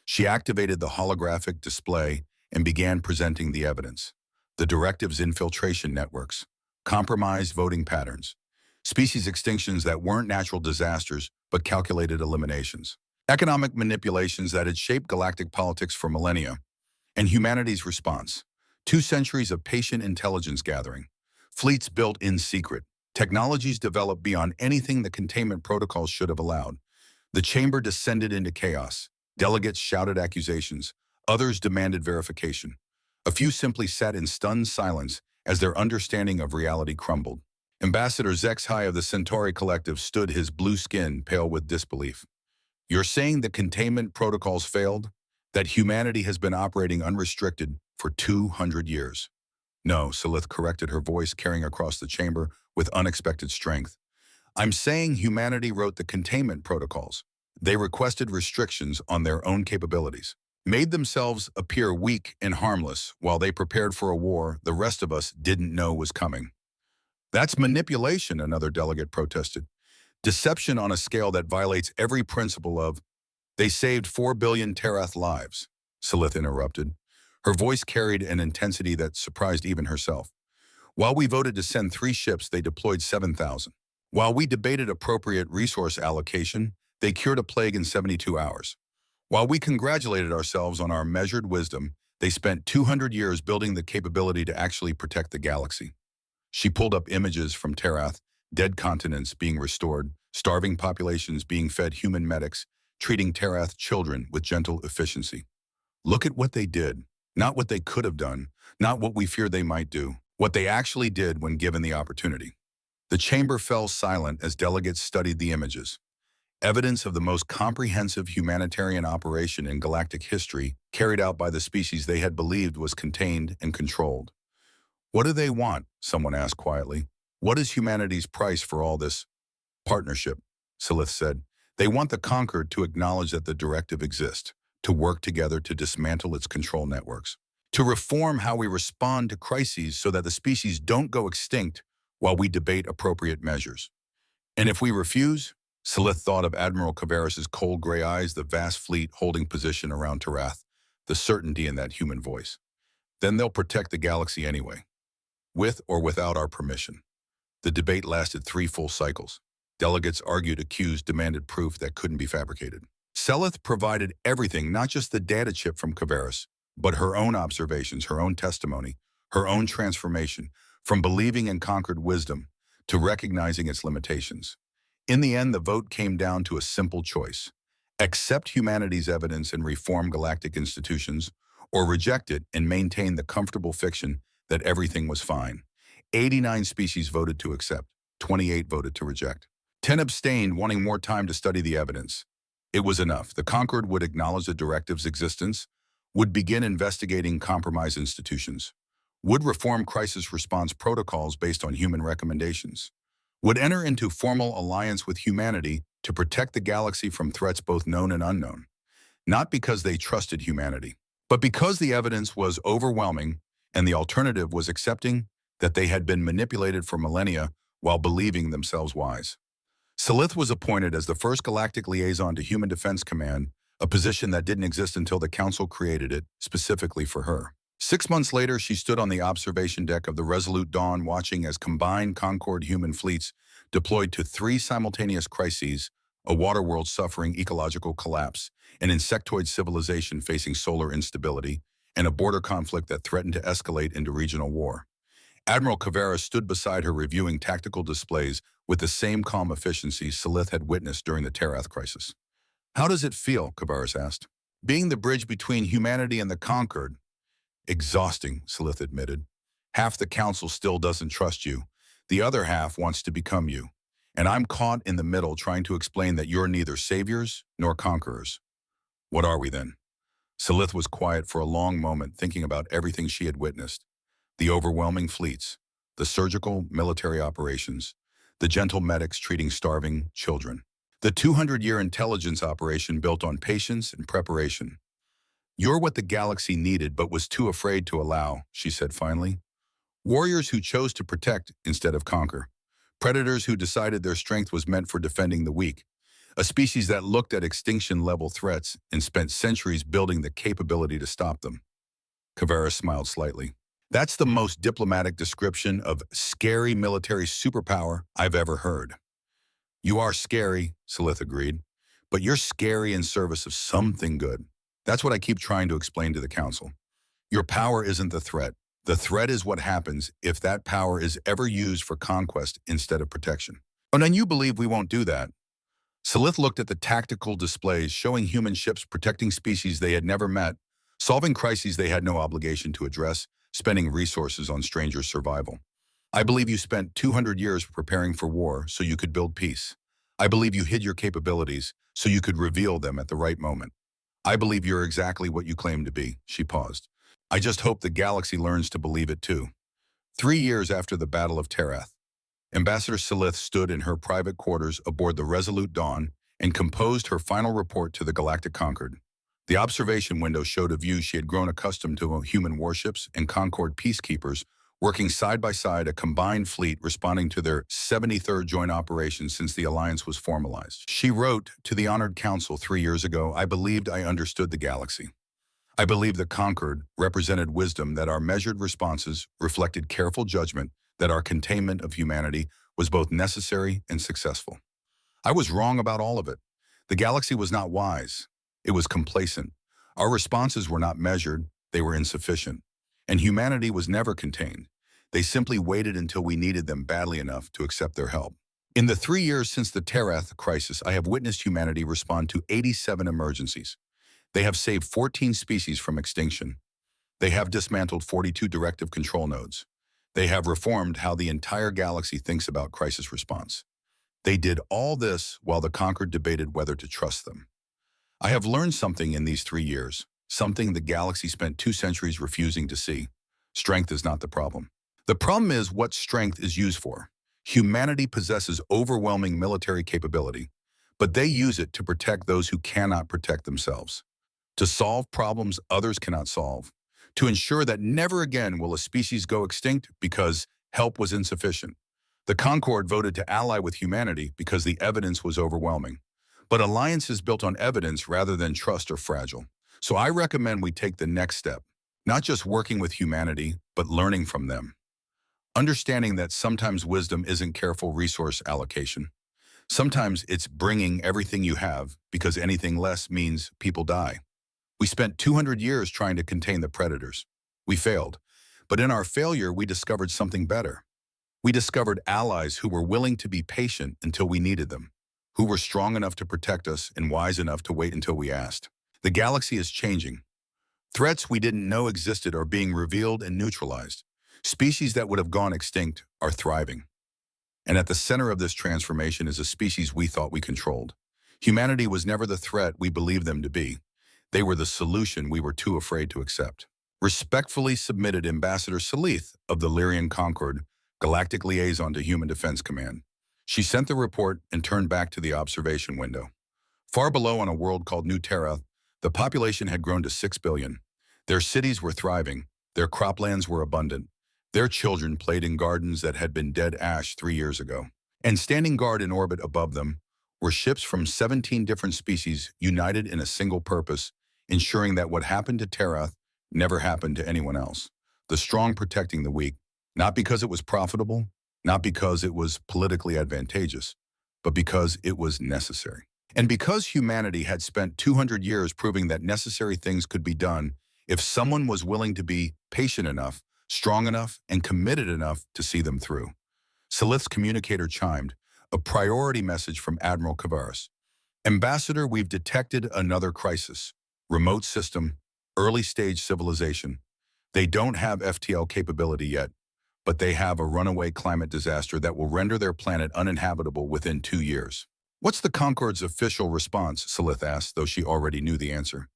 A: She activated the holographic display and began presenting the evidence. The directive's infiltration networks, compromised voting patterns, species extinctions that weren't natural disasters but calculated eliminations, economic manipulations that had shaped galactic politics for millennia, and humanity's response. 2 centuries of patient intelligence gathering, fleets built in secret, technologies developed beyond anything the containment protocols should have allowed. The chamber descended into chaos. Delegates shouted accusations. Others demanded verification. A few simply sat in stunned silence as their understanding of reality crumbled. Ambassador Zexhai of the Centauri Collective stood, his blue skin pale with disbelief. You're saying the containment protocols failed? That humanity has been operating unrestricted for 200 years? No, Silith corrected, her voice carrying across the chamber with unexpected strength. I'm saying humanity wrote the containment protocols. They requested restrictions on their own capabilities, made themselves appear weak and harmless while they prepared for a war the rest of us didn't know was coming. That's manipulation, another delegate protested. Deception on a scale that violates every principle of, they saved 4 billion Terath lives, Silith interrupted. Her voice carried an intensity that surprised even herself. While we voted to send 3 ships, they deployed 7,000. While we debated appropriate resource allocation, they cured a plague in 72 hours. While we congratulated ourselves on our measured wisdom, they spent 200 years building the capability to actually protect the galaxy. She pulled up images from Terath, dead continents being restored, starving populations being fed human medics, treating Terath children with gentle efficiency. Look at what they did, not what they could have done, not what we fear they might do, what they actually did when given the opportunity. The chamber fell silent as delegates studied the images. Evidence of the most comprehensive humanitarian operation in galactic history carried out by the species they had believed was contained and controlled. What do they want? Someone asked quietly. What is humanity's price for all this? Partnership, Silith said. They want the conquered to acknowledge that the directive exists, to work together to dismantle its control networks, to reform how we respond to crises so that the species don't go extinct while we debate appropriate measures. And if we refuse, Silith thought of Admiral Kavaris's cold gray eyes, the vast fleet holding position around Terath, the certainty in that human voice. Then they'll protect the galaxy anyway, with or without our permission. The debate lasted 3 full cycles. Delegates argued, accused, demanded proof that couldn't be fabricated. Selith provided everything, not just the data chip from Kavaris, but her own observations, her own testimony, her own transformation, from believing in conquered wisdom to recognizing its limitations. In the end, the vote came down to a simple choice: accept humanity's evidence and reform galactic institutions, or reject it and maintain the comfortable fiction that everything was fine. 89 species voted to accept, 28 voted to reject. 10 abstained, wanting more time to study the evidence. It was enough. The conquered would acknowledge the directive's existence, would begin investigating compromised institutions, would reform crisis response protocols based on human recommendations, would enter into formal alliance with humanity to protect the galaxy from threats both known and unknown, not because they trusted humanity, but because the evidence was overwhelming and the alternative was accepting that they had been manipulated for millennia while believing themselves wise. Silith was appointed as the first galactic liaison to Human Defense Command, a position that didn't exist until the Council created it specifically for her. 6 months later, she stood on the observation deck of the Resolute Dawn, watching as combined Concord human fleets deployed to 3 simultaneous crises: a water world suffering ecological collapse, an insectoid civilization facing solar instability, and a border conflict that threatened to escalate into regional war. Admiral Kavaris stood beside her, reviewing tactical displays with the same calm efficiency Silith had witnessed during the Terath crisis. "How does it feel?" Kavaris asked. "Being the bridge between humanity and the conquered." "Exhausting," Silith admitted. "Half the council still doesn't trust you. The other half wants to become you. And I'm caught in the middle, trying to explain that you're neither saviors nor conquerors." "What are we then?" Silith was quiet for a long moment, thinking about everything she had witnessed. The overwhelming fleets, the surgical military operations, the gentle medics treating starving children, the 200-year intelligence operation built on patience and preparation. "You're what the galaxy needed but was too afraid to allow," she said finally. "Warriors who chose to protect instead of conquer. Predators who decided their strength was meant for defending the weak. A species that looked at extinction-level threats and spent centuries building the capability to stop them." Kavaris smiled slightly. "That's the most diplomatic description of scary military superpower I've ever heard." "You are scary," Silith agreed, "but you're scary in service of something good. That's what I keep trying to explain to the Council. Your power isn't the threat. The threat is what happens if that power is ever used for conquest instead of protection. And you believe we won't do that." Silith looked at the tactical displays showing human ships protecting species they had never met, solving crises they had no obligation to address, spending resources on strangers' survival. "I believe you spent 200 years preparing for war so you could build peace. I believe you hid your capabilities so you could reveal them at the right moment. I believe you're exactly what you claim to be." She paused. "I just hope the galaxy learns to believe it too." 3 years after the Battle of Terath, Ambassador Silith stood in her private quarters aboard the Resolute Dawn and composed her final report to the Galactic Concord. The observation window showed a view she had grown accustomed to: human warships and Concord peacekeepers working side by side, a combined fleet responding to their 73rd joint operation since the alliance was formalized. She wrote to the Honored Council 3 years ago, "I believed I understood the galaxy. I believed the conquered represented wisdom, that our measured responses reflected careful judgment, that our containment of humanity was both necessary and successful. I was wrong about all of it. The galaxy was not wise. It was complacent. Our responses were not measured, they were insufficient. And humanity was never contained. They simply waited until we needed them badly enough to accept their help. In the 3 years since the Terath crisis, I have witnessed humanity respond to 87 emergencies. They have saved 14 species from extinction. They have dismantled 42 directive control nodes. They have reformed how the entire galaxy thinks about crisis response. They did all this while the Conquered debated whether to trust them. I have learned something in these 3 years, something the galaxy spent 2 centuries refusing to see. Strength is not the problem. The problem is what strength is used for. Humanity possesses overwhelming military capability, but they use it to protect those who cannot protect themselves, to solve problems others cannot solve, to ensure that never again will a species go extinct because help was insufficient. The Concord voted to ally with humanity because the evidence was overwhelming. But alliances built on evidence rather than trust are fragile. So I recommend we take the next step, not just working with humanity, but learning from them. Understanding that sometimes wisdom isn't careful resource allocation. Sometimes it's bringing everything you have because anything less means people die. We spent 200 years trying to contain the predators. We failed. But in our failure, we discovered something better. We discovered allies who were willing to be patient until we needed them, who were strong enough to protect us and wise enough to wait until we asked. The galaxy is changing. Threats we didn't know existed are being revealed and neutralized. Species that would have gone extinct are thriving. And at the center of this transformation is a species we thought we controlled. Humanity was never the threat we believed them to be. They were the solution we were too afraid to accept. Respectfully submitted Ambassador Salith of the Lyrian Concord, Galactic Liaison to Human Defense Command. She sent the report and turned back to the observation window. Far below on a world called New Terra, the population had grown to 6 billion. Their cities were thriving. Their croplands were abundant. Their children played in gardens that had been dead ash 3 years ago. And standing guard in orbit above them were ships from 17 different species united in a single purpose, ensuring that what happened to Terra never happened to anyone else. The strong protecting the weak, not because it was profitable, not because it was politically advantageous, but because it was necessary. And because humanity had spent 200 years proving that necessary things could be done if someone was willing to be patient enough, strong enough, and committed enough to see them through. Salith's communicator chimed, a priority message from Admiral Kavaris. Ambassador, we've detected another crisis. Remote system, early-stage civilization. They don't have FTL capability yet, but they have a runaway climate disaster that will render their planet uninhabitable within 2 years. What's the Concord's official response? Salith asked, though she already knew the answer.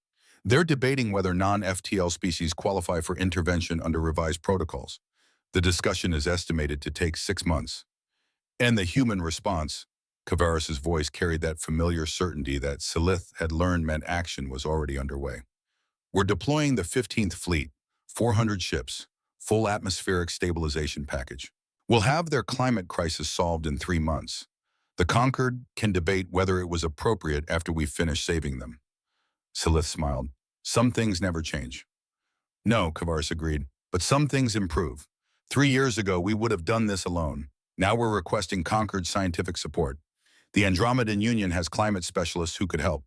A: They're debating whether non-FTL species qualify for intervention under revised protocols. The discussion is estimated to take 6 months. And the human response, Kavaris's voice carried that familiar certainty that Salith had learned meant action was already underway. We're deploying the 15th Fleet, 400 ships, full atmospheric stabilization package. We'll have their climate crisis solved in 3 months. The Conquered can debate whether it was appropriate after we finish saving them. Salith smiled. Some things never change. No, Kavaris agreed, but some things improve. 3 years ago, we would have done this alone. Now we're requesting Conquered scientific support. The Andromedan Union has climate specialists who could help.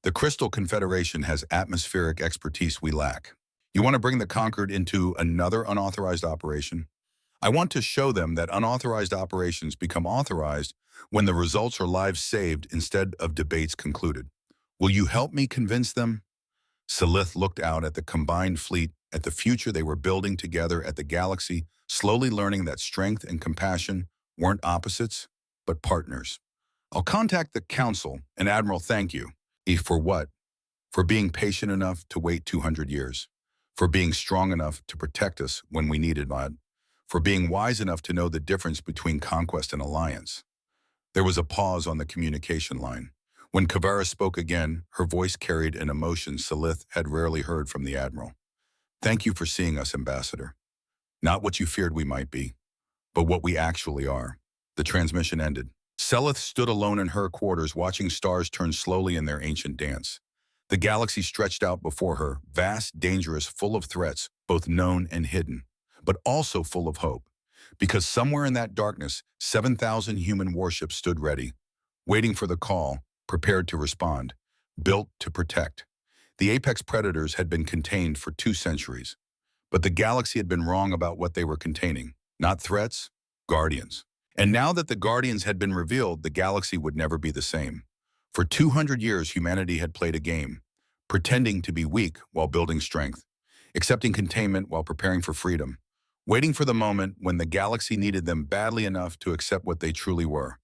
A: The Crystal Confederation has atmospheric expertise we lack. You want to bring the Conquered into another unauthorized operation? I want to show them that unauthorized operations become authorized when the results are lives saved instead of debates concluded. Will you help me convince them? Salith looked out at the combined fleet, at the future they were building together, at the galaxy, slowly learning that strength and compassion weren't opposites, but partners. I'll contact the Council, and Admiral, thank you. For what? For being patient enough to wait 200 years. For being strong enough to protect us when we needed it. For being wise enough to know the difference between conquest and alliance. There was a pause on the communication line. When Kavaris spoke again, her voice carried an emotion Salith had rarely heard from the Admiral. Thank you for seeing us, Ambassador. Not what you feared we might be, but what we actually are. The transmission ended. Salith stood alone in her quarters, watching stars turn slowly in their ancient dance. The galaxy stretched out before her, vast, dangerous, full of threats, both known and hidden, but also full of hope. Because somewhere in that darkness, 7,000 human warships stood ready, waiting for the call, prepared to respond, built to protect. The apex predators had been contained for 2 centuries, but the galaxy had been wrong about what they were containing. Not threats, guardians. And now that the guardians had been revealed, the galaxy would never be the same. For 200 years, humanity had played a game, pretending to be weak while building strength, accepting containment while preparing for freedom, waiting for the moment when the galaxy needed them badly enough to accept what they truly were.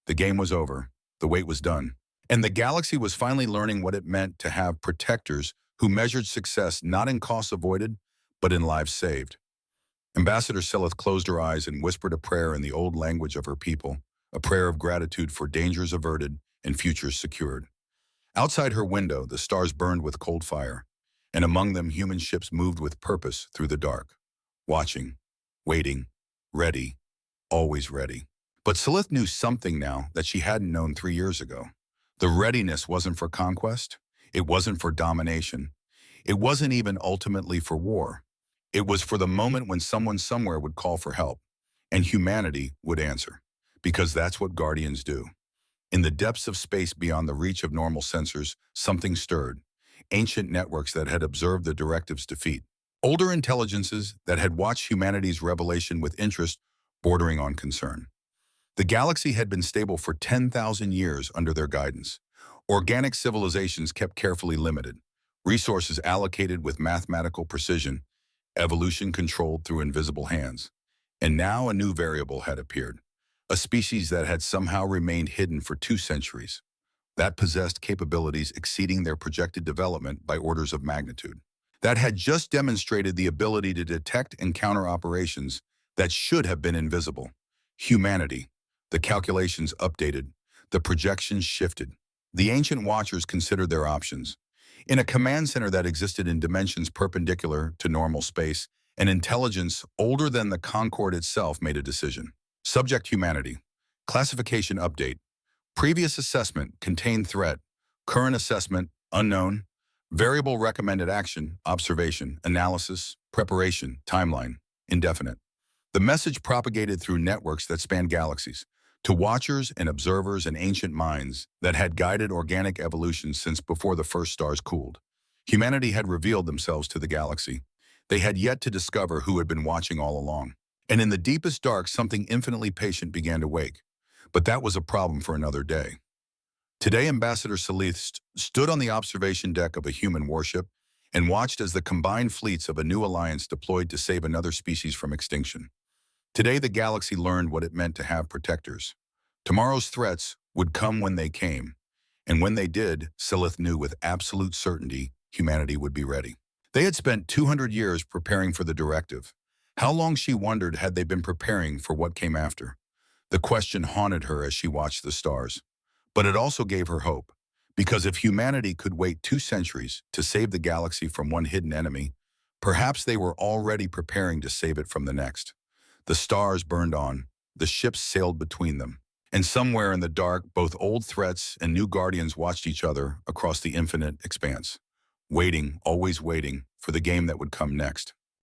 A: The game was over. The wait was done. And the galaxy was finally learning what it meant to have protectors who measured success not in costs avoided, but in lives saved. Ambassador Silith closed her eyes and whispered a prayer in the old language of her people, a prayer of gratitude for dangers averted and futures secured. Outside her window, the stars burned with cold fire, and among them human ships moved with purpose through the dark, watching, waiting, ready, always ready. But Silith knew something now that she hadn't known 3 years ago. The readiness wasn't for conquest. It wasn't for domination. It wasn't even ultimately for war. It was for the moment when someone somewhere would call for help, and humanity would answer, because that's what guardians do. In the depths of space beyond the reach of normal sensors, something stirred. Ancient networks that had observed the directive's defeat. Older intelligences that had watched humanity's revelation with interest bordering on concern. The galaxy had been stable for 10,000 years under their guidance. Organic civilizations kept carefully limited, resources allocated with mathematical precision, evolution controlled through invisible hands. And now a new variable had appeared, a species that had somehow remained hidden for 2 centuries, that possessed capabilities exceeding their projected development by orders of magnitude, that had just demonstrated the ability to detect and counter operations that should have been invisible. Humanity. The calculations updated, the projections shifted. The ancient watchers considered their options. In a command center that existed in dimensions perpendicular to normal space, an intelligence older than the Concorde itself made a decision. Subject humanity. Classification update. Previous assessment contained threat. Current assessment unknown. Variable recommended action, observation, analysis, preparation, timeline, indefinite. The message propagated through networks that spanned galaxies, to watchers and observers and ancient minds that had guided organic evolution since before the first stars cooled. Humanity had revealed themselves to the galaxy. They had yet to discover who had been watching all along. And in the deepest dark, something infinitely patient began to wake. But that was a problem for another day. Today, Ambassador Silith stood on the observation deck of a human warship and watched as the combined fleets of a new alliance deployed to save another species from extinction. Today, the galaxy learned what it meant to have protectors. Tomorrow's threats would come when they came, and when they did, Silith knew with absolute certainty humanity would be ready. They had spent 200 years preparing for the directive. How long, she wondered, had they been preparing for what came after? The question haunted her as she watched the stars. But it also gave her hope, because if humanity could wait 2 centuries to save the galaxy from one hidden enemy, perhaps they were already preparing to save it from the next. The stars burned on, the ships sailed between them, and somewhere in the dark, both old threats and new guardians watched each other across the infinite expanse, waiting, always waiting, for the game that would come next.